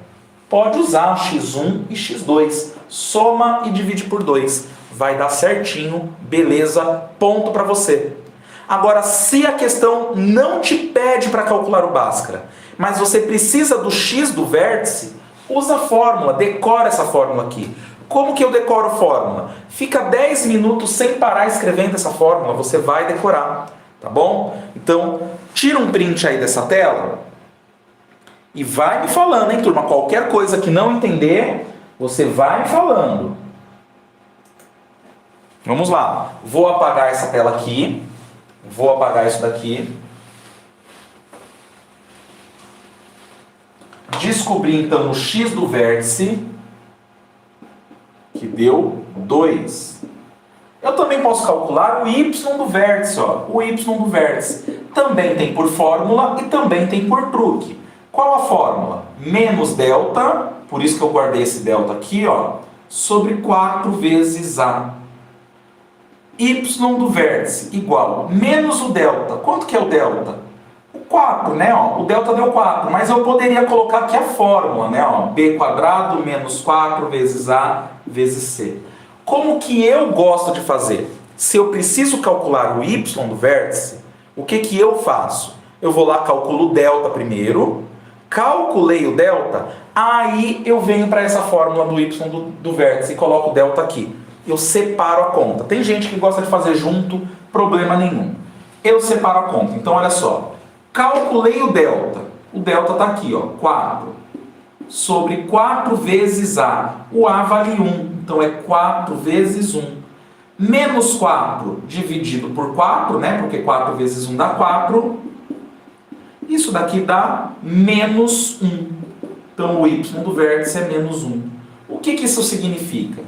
Speaker 1: pode usar x1 e x2. Soma e divide por 2. Vai dar certinho, beleza, ponto para você. Agora, se a questão não te pede para calcular o Bhaskara, mas você precisa do x do vértice, usa a fórmula, decora essa fórmula aqui. Como que eu decoro a fórmula? Fica 10 minutos sem parar escrevendo essa fórmula, você vai decorar, tá bom? Então, tira um print aí dessa tela e vai me falando, hein, turma? Qualquer coisa que não entender, você vai me falando. Vamos lá. Vou apagar essa tela aqui. Vou apagar isso daqui. Descobri, então, o x do vértice, que deu 2. Eu também posso calcular o y do vértice. Ó. O y do vértice também tem por fórmula e também tem por truque. Qual a fórmula? Menos delta, por isso que eu guardei esse delta aqui, ó, sobre 4 vezes a. Y do vértice igual menos o delta. Quanto que é o delta? O 4, né? Ó, o delta deu 4, mas eu poderia colocar aqui a fórmula, né? Ó, b² menos 4 vezes a vezes c. Como que eu gosto de fazer? Se eu preciso calcular o y do vértice, o que que eu faço? Eu vou lá, calculo o delta primeiro, calculei o delta, aí eu venho para essa fórmula do y do vértice e coloco o delta aqui. Eu separo a conta. Tem gente que gosta de fazer junto, problema nenhum. Eu separo a conta. Então, olha só. Calculei o delta. O delta está aqui, ó, 4. Sobre 4 vezes a. O a vale 1. Então, é 4 vezes 1. Menos 4 dividido por 4, né? Porque 4 vezes 1 dá 4. Isso daqui dá menos 1. Então, o y do vértice é menos 1. O que que isso significa?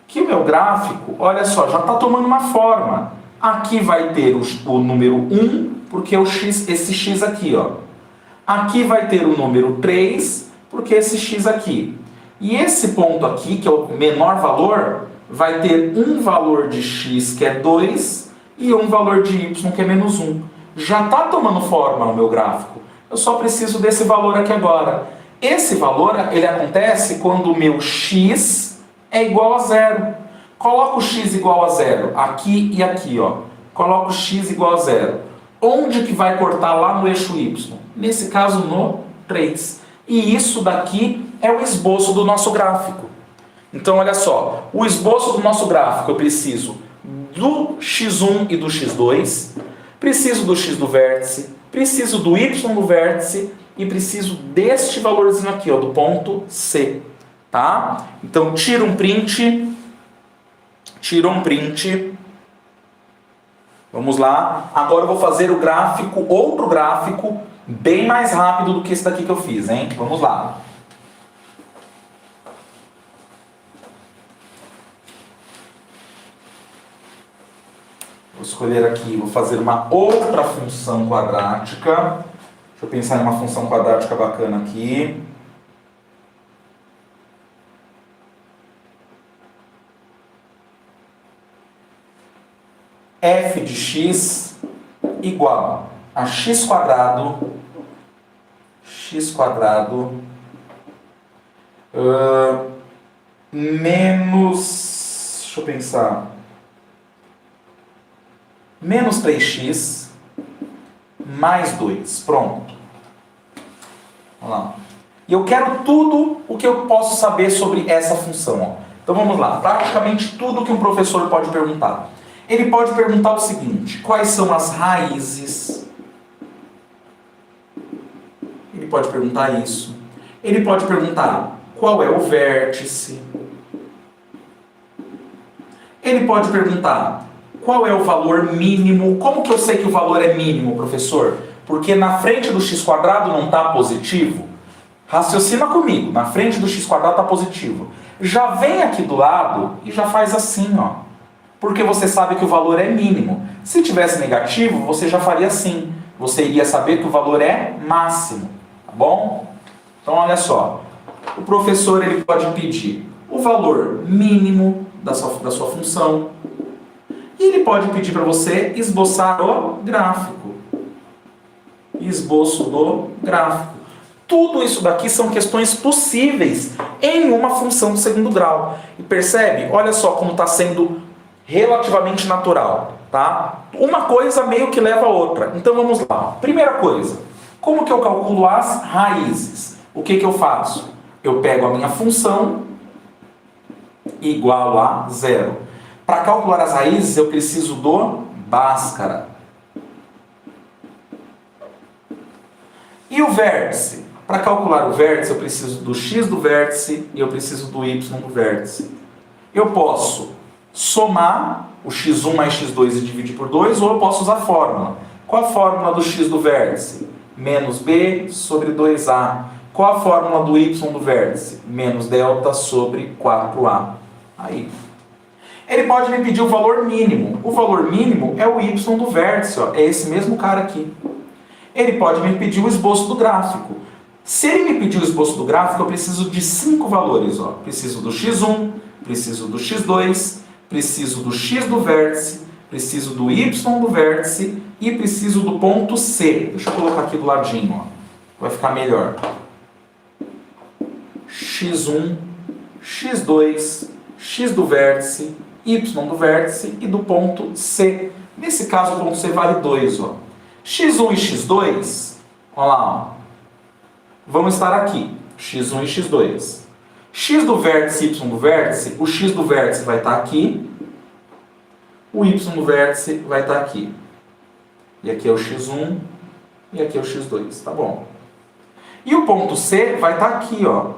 Speaker 1: Que o meu gráfico, olha só, já está tomando uma forma. Aqui vai ter o número 1, porque o x, esse x aqui, ó. Aqui vai ter o número 3, porque esse x aqui. E esse ponto aqui, que é o menor valor, vai ter um valor de x, que é 2, e um valor de y, que é menos 1. Já está tomando forma no meu gráfico. Eu só preciso desse valor aqui agora. Esse valor, ele acontece quando o meu x é igual a 0. Coloco o x igual a 0 aqui e aqui, ó. Coloco o x igual a 0. Onde que vai cortar lá no eixo y? Nesse caso, no 3. E isso daqui é o esboço do nosso gráfico. Então, olha só. O esboço do nosso gráfico, eu preciso do x1 e do x2. Preciso do x do vértice. Preciso do y do vértice. E preciso deste valorzinho aqui, ó, do ponto C. Tá? Então, tira um print. Tira um print. Vamos lá. Agora eu vou fazer o gráfico, outro gráfico, bem mais rápido do que esse daqui que eu fiz, hein? Vamos lá. Vou escolher aqui, vou fazer uma outra função quadrática. Deixa eu pensar em uma função quadrática bacana aqui. F de x igual a x quadrado menos, deixa eu pensar, menos 3x mais 2. Pronto. Vamos lá. E eu quero tudo o que eu posso saber sobre essa função. Ó. Então vamos lá. Praticamente tudo que um professor pode perguntar. Ele pode perguntar o seguinte: quais são as raízes? Ele pode perguntar isso. Ele pode perguntar qual é o vértice. Ele pode perguntar qual é o valor mínimo. Como que eu sei que o valor é mínimo, professor? Porque na frente do x quadrado não está positivo. Raciocina comigo. Na frente do x quadrado está positivo. Já vem aqui do lado e já faz assim, ó. Porque você sabe que o valor é mínimo. Se tivesse negativo, você já faria assim. Você iria saber que o valor é máximo. Tá bom? Então, olha só. O professor ele pode pedir o valor mínimo da sua função. E ele pode pedir para você esboçar o gráfico. Esboço do gráfico. Tudo isso daqui são questões possíveis em uma função do segundo grau. E percebe? Olha só como está sendo relativamente natural, tá? Uma coisa meio que leva a outra. Então vamos lá. Primeira coisa, como que eu calculo as raízes? O que que eu faço? Eu pego a minha função igual a 0. Para calcular as raízes eu preciso do Bhaskara. E o vértice? Para calcular o vértice eu preciso do x do vértice e eu preciso do y do vértice. Eu posso somar o x1 mais x2 e dividir por 2, ou eu posso usar a fórmula. Qual a fórmula do x do vértice? Menos b sobre 2a. Qual a fórmula do y do vértice? Menos delta sobre 4a. Aí. Ele pode me pedir o valor mínimo. O valor mínimo é o y do vértice, ó. É esse mesmo cara aqui. Ele pode me pedir o esboço do gráfico. Se ele me pedir o esboço do gráfico, eu preciso de 5 valores, ó. Preciso do x1, preciso do x2, preciso do x do vértice, preciso do y do vértice e preciso do ponto C. Deixa eu colocar aqui do ladinho, ó. Vai ficar melhor. x1, x2, x do vértice, y do vértice e do ponto C. Nesse caso, o ponto C vale 2, ó. x1 e x2, olha lá, ó. Vamos estar aqui, x1 e x2. X do vértice e y do vértice, o x do vértice vai estar aqui, o y do vértice vai estar aqui. E aqui é o x1 e aqui é o x2, tá bom? E o ponto C vai estar aqui, ó.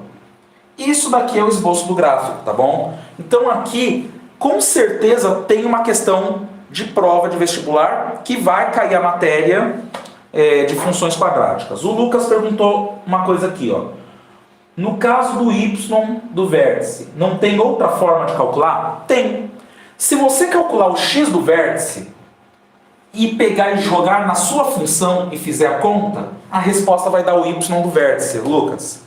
Speaker 1: Isso daqui é o esboço do gráfico, tá bom? Então aqui, com certeza, tem uma questão de prova de vestibular que vai cair a matéria de funções quadráticas. O Lucas perguntou uma coisa aqui, ó. No caso do y do vértice, não tem outra forma de calcular? Tem. Se você calcular o x do vértice e pegar e jogar na sua função e fizer a conta, a resposta vai dar o y do vértice, Lucas.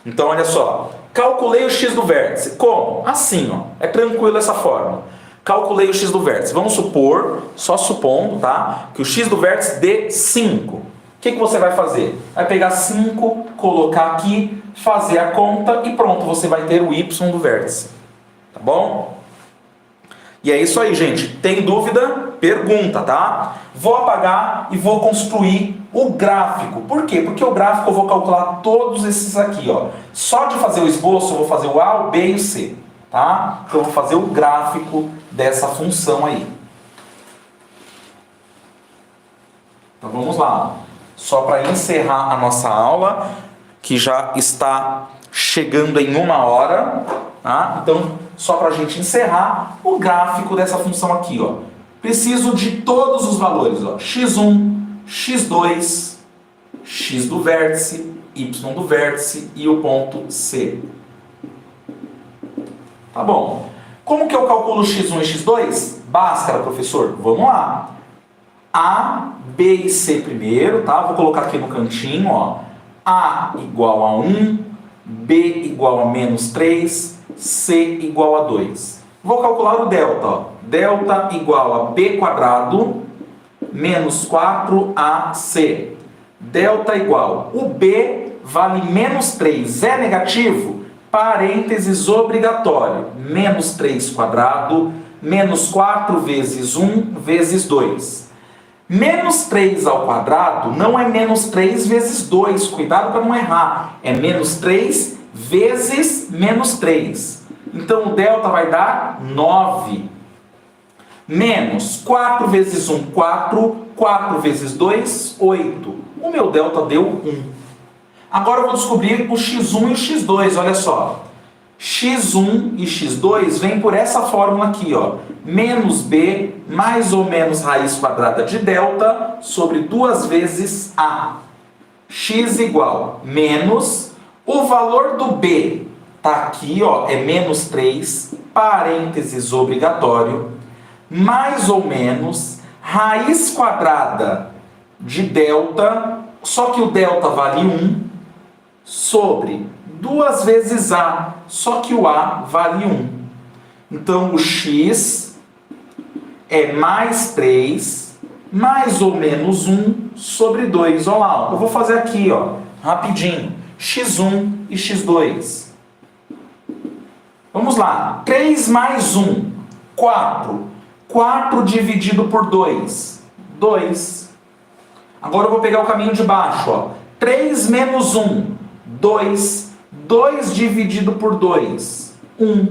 Speaker 1: Então, olha só. Calculei o x do vértice. Como? Assim, ó. É tranquilo essa forma. Calculei o x do vértice. Vamos supor, só supondo, tá? Que o x do vértice dê 5. O que você vai fazer? Vai pegar 5, colocar aqui, fazer a conta e pronto, você vai ter o y do vértice. Tá bom? E é isso aí, gente. Tem dúvida? Pergunta, tá? Vou apagar e vou construir o gráfico. Por quê? Porque o gráfico eu vou calcular todos esses aqui, ó. Só de fazer o esboço eu vou fazer o A, o B e o C, tá? Então eu vou fazer o gráfico dessa função aí. Então vamos lá. Só para encerrar a nossa aula, que já está chegando em 1 hora, tá? Então, só para a gente encerrar, o gráfico dessa função aqui, ó. Preciso de todos os valores, ó. x1, x2, x do vértice, y do vértice e o ponto C. Tá bom. Como que eu calculo x1 e x2? Bhaskara, professor. Vamos lá. A, B e C primeiro, tá? Vou colocar aqui no cantinho, ó. A igual a 1, B igual a menos 3, C igual a 2. Vou calcular o delta, ó. Delta igual a B quadrado menos 4AC. Delta igual, o B vale menos 3, é negativo? Parênteses obrigatório. Menos 3 quadrado, menos 4 vezes 1 vezes 2. Menos 3 ao quadrado não é menos 3 vezes 2. Cuidado para não errar. É menos 3 vezes menos 3. Então o delta vai dar 9. Menos 4 vezes 1, 4. 4 vezes 2, 8. O meu delta deu 1. Agora eu vou descobrir o x1 e o x2. Olha só. x1 e x2 vem por essa fórmula aqui, ó. Menos b mais ou menos raiz quadrada de delta sobre 2 vezes a. X igual menos, o valor do b tá aqui, ó, é menos 3, parênteses obrigatório, mais ou menos raiz quadrada de delta, só que o delta vale 1, sobre 2 vezes a, só que o a vale 1. Então o x é mais 3, mais ou menos 1 sobre 2. Olha lá, eu vou fazer aqui, ó, rapidinho. x1 e x2. Vamos lá. 3 mais 1, 4. 4 dividido por 2, 2. Agora eu vou pegar o caminho de baixo, ó. 3 menos 1, 2. 2 dividido por 2, 1.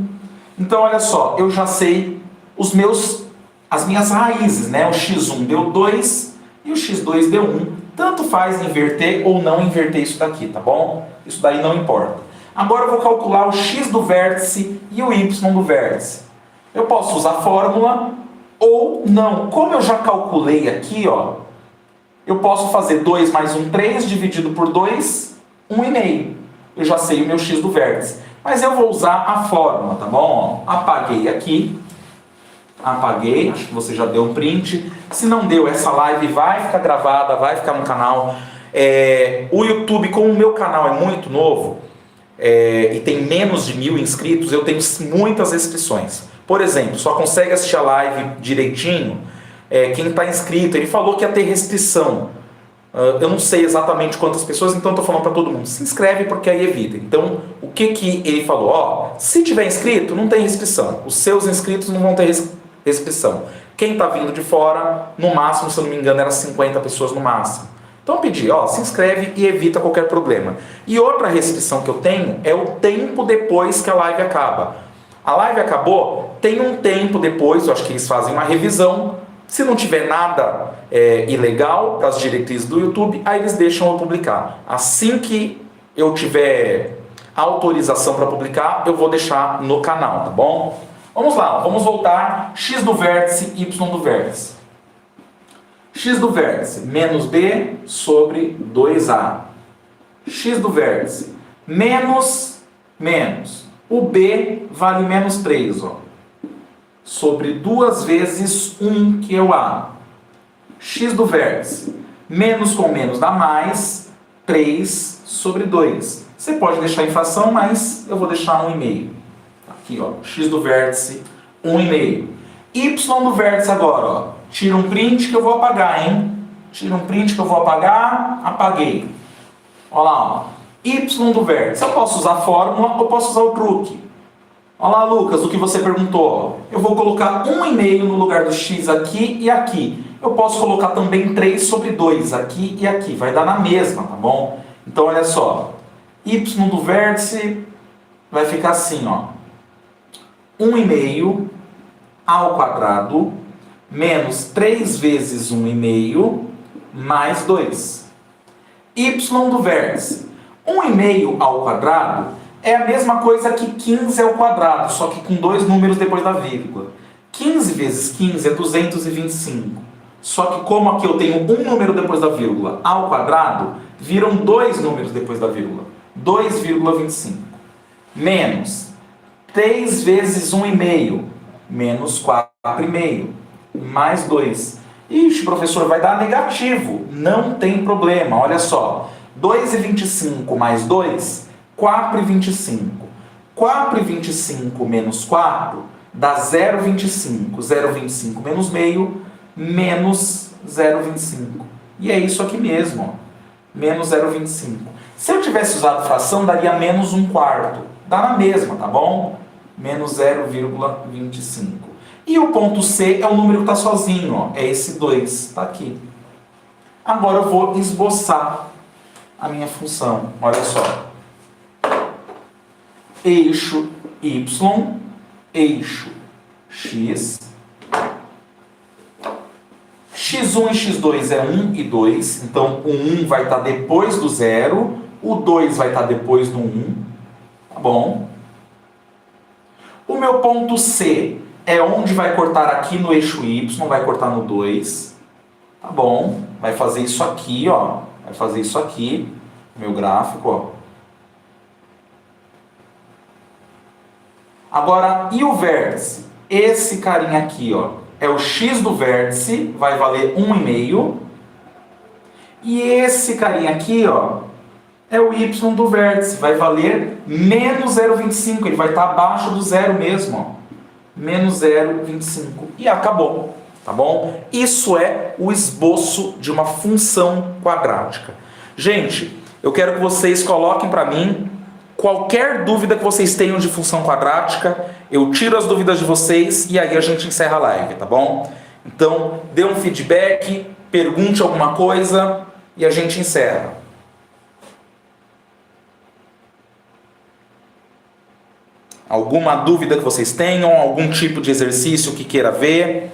Speaker 1: Então, olha só, eu já sei as minhas raízes, né? O x1 deu 2 e o x2 deu 1. Tanto faz inverter ou não inverter isso daqui, tá bom? Isso daí não importa. Agora eu vou calcular o x do vértice e o y do vértice. Eu posso usar a fórmula ou não. Como eu já calculei aqui, ó, eu posso fazer 2 mais 1, 3, dividido por 2, 1,5. Eu já sei o meu x do vértice. Mas eu vou usar a fórmula, tá bom? Ó, apaguei aqui. Apaguei, acho que você já deu um print. Se não deu, essa live vai ficar gravada, vai ficar no canal. O YouTube, como o meu canal é muito novo, e tem menos de 1.000 inscritos, eu tenho muitas restrições. Por exemplo, só consegue assistir a live direitinho quem está inscrito. Ele falou que ia ter restrição. Eu não sei exatamente quantas pessoas, então estou falando para todo mundo. Se inscreve porque aí evita. Então, o que ele falou? Ó, se tiver inscrito, não tem restrição. Os seus inscritos não vão ter restrição. Quem está vindo de fora, no máximo, se eu não me engano, era 50 pessoas no máximo. Então eu pedi, ó, se inscreve e evita qualquer problema. E outra restrição que eu tenho é o tempo depois que a live acaba. A live acabou, tem um tempo depois, eu acho que eles fazem uma revisão. Se não tiver nada ilegal, as diretrizes do YouTube, aí eles deixam eu publicar. Assim que eu tiver autorização para publicar, eu vou deixar no canal, tá bom? Vamos lá, vamos voltar. X do vértice, y do vértice. X do vértice, menos b sobre 2a. X do vértice, menos. O b vale menos 3, ó. Sobre 2 vezes 1, que é o a. X do vértice, menos com menos dá mais, 3 sobre 2. Você pode deixar em fração, mas eu vou deixar 1,5. Aqui, ó, x do vértice, 1,5. Y do vértice agora, ó. Tira um print que eu vou apagar, hein? Tira um print que eu vou apagar, apaguei. Olha lá, ó. Y do vértice. Eu posso usar a fórmula ou posso usar o truque. Olha lá, Lucas, o que você perguntou. Ó. Eu vou colocar 1,5 no lugar do x aqui e aqui. Eu posso colocar também 3 sobre 2 aqui e aqui. Vai dar na mesma, tá bom? Então, olha só. Y do vértice vai ficar assim, ó. 1,5 ao quadrado menos 3 vezes 1,5 mais 2. Y do vértice. 1,5 ao quadrado é a mesma coisa que 15 ao quadrado, só que com 2 números depois da vírgula. 15 vezes 15 é 225. Só que como aqui eu tenho um número depois da vírgula ao quadrado, viram 2 números depois da vírgula. 2,25. Menos 3 vezes 1,5, menos 4,5, mais 2. Ixi, professor, vai dar negativo. Não tem problema, olha só. 2,25 mais 2, 4,25. 4,25 menos 4 dá 0,25. 0,25 menos meio, menos 0,25. E é isso aqui mesmo, ó. Menos 0,25. Se eu tivesse usado fração, daria menos 1/4. Dá na mesma, tá bom? Menos 0,25. E o ponto C é o número que está sozinho, ó. É esse 2, está aqui. Agora eu vou esboçar a minha função. Olha só. Eixo Y, eixo X. X1 e X2 é 1 e 2. Então o 1 vai estar depois do 0. O 2 vai estar depois do 1. Tá bom? O meu ponto C é onde vai cortar aqui no eixo Y, vai cortar no 2. Tá bom? Vai fazer isso aqui, ó. Vai fazer isso aqui, meu gráfico, ó. Agora, e o vértice? Esse carinha aqui, ó, é o x do vértice, vai valer 1,5. E esse carinha aqui, ó, é o y do vértice, vai valer menos 0,25. Ele vai estar abaixo do zero mesmo, ó. Menos 0,25. E acabou, tá bom? Isso é o esboço de uma função quadrática. Gente, eu quero que vocês coloquem para mim qualquer dúvida que vocês tenham de função quadrática. Eu tiro as dúvidas de vocês e aí a gente encerra a live, tá bom? Então, dê um feedback, pergunte alguma coisa e a gente encerra. Alguma dúvida que vocês tenham, algum tipo de exercício que queira ver?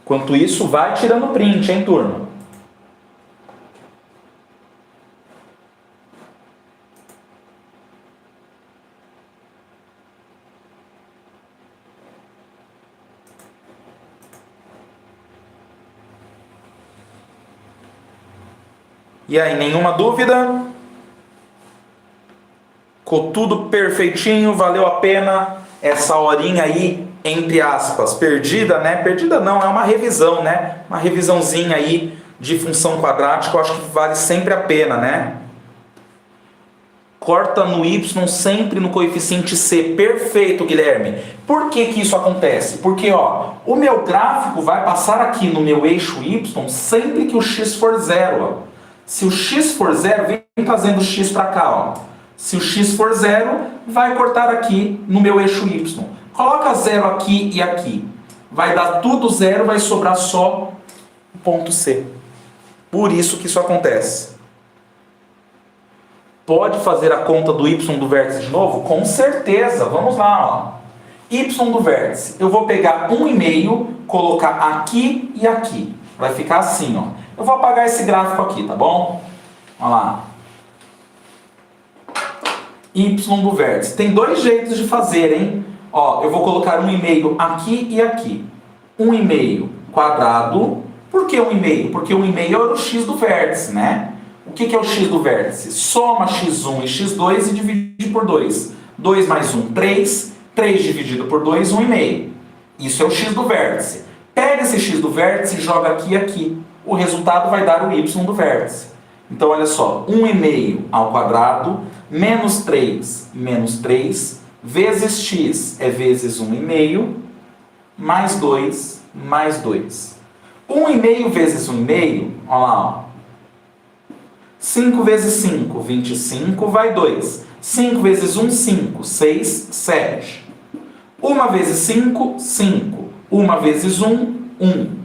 Speaker 1: Enquanto isso, vai tirando print, hein, turma? E aí, nenhuma dúvida? Ficou tudo perfeitinho, valeu a pena essa horinha aí, entre aspas, perdida, né? Perdida não, é uma revisão, né? Uma revisãozinha aí de função quadrática, eu acho que vale sempre a pena, né? Corta no y sempre no coeficiente c. Perfeito, Guilherme. Por que que isso acontece? Porque, ó, o meu gráfico vai passar aqui no meu eixo y sempre que o x for zero, ó. Se o x for zero, vem trazendo o x para cá, ó. Se o x for zero, vai cortar aqui no meu eixo y. Coloca zero aqui e aqui. Vai dar tudo zero, vai sobrar só o ponto C. Por isso que isso acontece. Pode fazer a conta do y do vértice de novo? Com certeza. Vamos lá, ó. Y do vértice. Eu vou pegar 1,5, colocar aqui e aqui. Vai ficar assim, ó. Eu vou apagar esse gráfico aqui, tá bom? Olha lá. Y do vértice. Tem dois jeitos de fazer, hein? Ó, eu vou colocar 1,5 aqui e aqui. 1,5 quadrado. Por que 1,5? Porque 1,5 é o x do vértice, né? O que é o x do vértice? Soma x1 e x2 e divide por 2. 2 mais 1, 3. 3 dividido por 2, 1,5. Isso é o x do vértice. Pega esse x do vértice e joga aqui e aqui. o resultado vai dar o y do vértice. Então, olha só, 1,5 ao quadrado, menos 3, vezes x é vezes 1,5, mais 2, mais 2. 1,5 vezes 1,5, olha lá, ó. 5 vezes 5, 25, vai 2. 5 vezes 1, 5, 6, 7. 1 vezes 5, 5. 1 vezes 1, 1.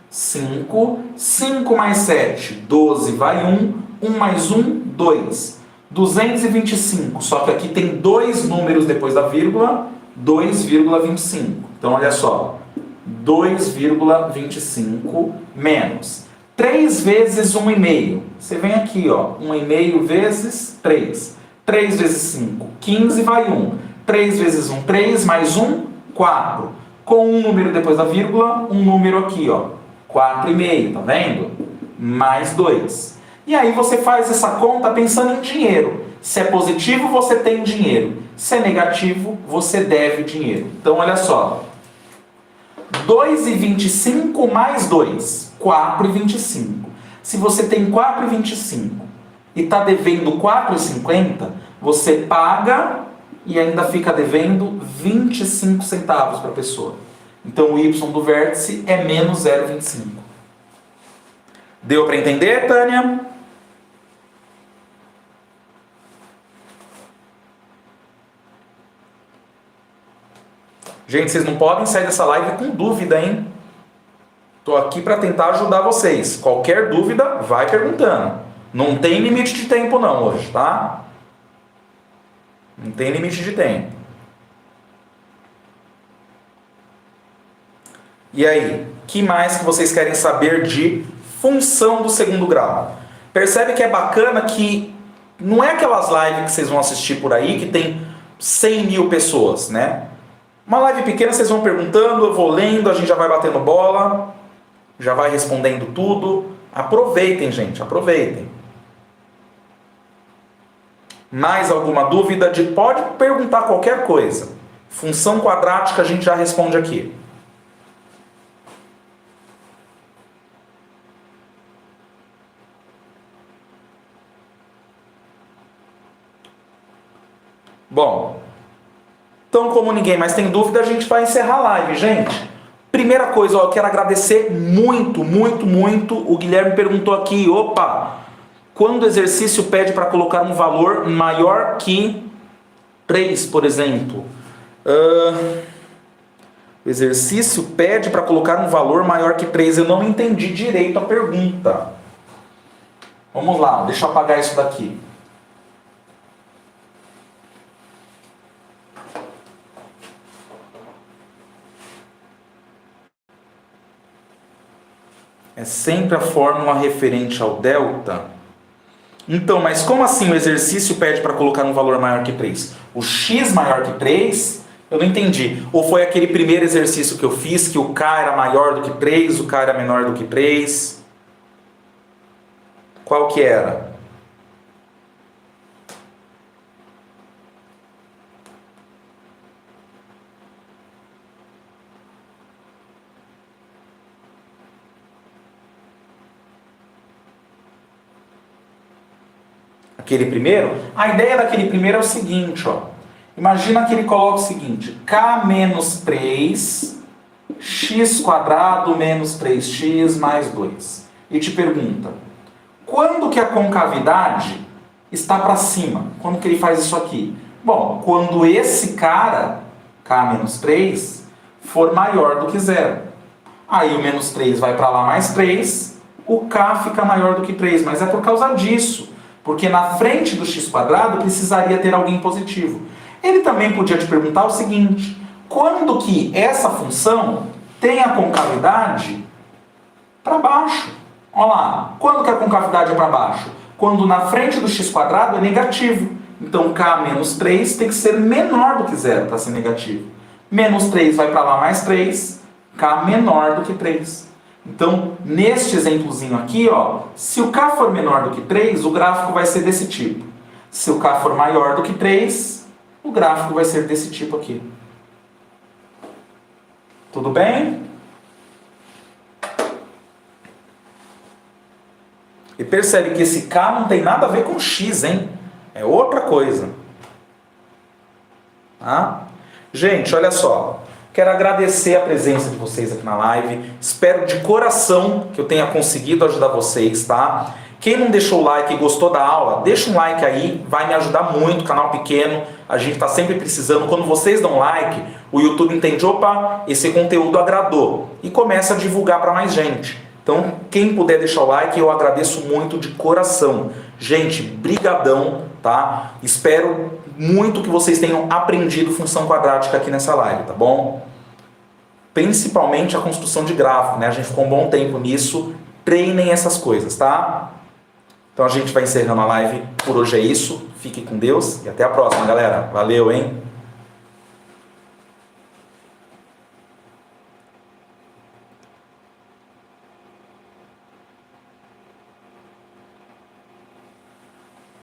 Speaker 1: 5. 5 mais 7, 12, vai 1. 1 mais 1, 2. 225. Só que aqui tem dois números depois da vírgula, 2,25. Então, olha só. 2,25 menos 3 vezes 1,5. Você vem aqui, ó. 1,5 vezes 3. 3 vezes 5, 15, vai 1. 3 vezes 1, 3, mais 1, 4. Com um número depois da vírgula, um número aqui, ó. 4,5, tá vendo? Mais 2. E aí você faz essa conta pensando em dinheiro. Se é positivo, você tem dinheiro. Se é negativo, você deve dinheiro. Então, olha só. 2,25 mais 2, 4,25. Se você tem 4,25 e está devendo 4,50, você paga e ainda fica devendo 25 centavos para a pessoa. Então o y do vértice é menos 0,25. Deu para entender, Tânia? Gente, vocês não podem sair dessa live com dúvida, hein? Tô aqui para tentar ajudar vocês. Qualquer dúvida, vai perguntando. Não tem limite de tempo não hoje, tá? Não tem limite de tempo. E aí, que mais que vocês querem saber de função do segundo grau? Percebe que é bacana que não é aquelas lives que vocês vão assistir por aí que tem 100 mil pessoas, né? Uma live pequena, vocês vão perguntando, eu vou lendo, a gente já vai batendo bola, já vai respondendo tudo. Aproveitem, gente, aproveitem. Mais alguma dúvida? Pode perguntar qualquer coisa. Função quadrática a gente já responde aqui. Bom, então como ninguém mais tem dúvida, a gente vai encerrar a live, gente. Primeira coisa, ó, eu quero agradecer muito, muito, muito. O Guilherme perguntou aqui, opa, quando o exercício pede para colocar um valor maior que 3, por exemplo. O exercício pede para colocar um valor maior que 3. Eu não entendi direito a pergunta. Vamos lá, deixa eu apagar isso daqui. É sempre a fórmula referente ao delta. Então, mas como assim o exercício pede para colocar um valor maior que 3? O x maior que 3, eu não entendi. Ou foi aquele primeiro exercício que eu fiz, que o k era maior do que 3, o k era menor do que 3? Qual que era? Aquele primeiro? A ideia daquele primeiro é o seguinte, ó. Imagina que ele coloca o seguinte, k menos 3, x quadrado menos 3x mais 2. E te pergunta, quando que a concavidade está para cima? Quando que ele faz isso aqui? Bom, quando esse cara, k menos 3, for maior do que 0. Aí o menos 3 vai para lá mais 3, o k fica maior do que 3, mas é por causa disso. Porque na frente do x quadrado precisaria ter alguém positivo. Ele também podia te perguntar o seguinte, quando que essa função tem a concavidade para baixo? Olha lá, quando que a concavidade é para baixo? Quando na frente do x quadrado é negativo. Então k menos 3 tem que ser menor do que 0 para ser negativo. Menos 3 vai para lá mais 3, k menor do que 3. Então, neste exemplozinho aqui, ó, se o k for menor do que 3, o gráfico vai ser desse tipo. Se o k for maior do que 3, o gráfico vai ser desse tipo aqui. Tudo bem? E percebe que esse K não tem nada a ver com X, hein? É outra coisa. Tá? Gente, olha só. Quero agradecer a presença de vocês aqui na live. Espero de coração que eu tenha conseguido ajudar vocês, tá? Quem não deixou o like e gostou da aula, deixa um like aí, vai me ajudar muito, canal pequeno, a gente está sempre precisando. Quando vocês dão like, o YouTube entende, opa, esse conteúdo agradou, e começa a divulgar para mais gente. Então, quem puder deixar o like, eu agradeço muito de coração. Gente, brigadão, tá? Espero muito que vocês tenham aprendido função quadrática aqui nessa live, tá bom? Principalmente a construção de gráfico, né? A gente ficou um bom tempo nisso. Treinem essas coisas, tá? Então a gente vai encerrando a live. Por hoje é isso. Fique com Deus e até a próxima, galera. Valeu, hein?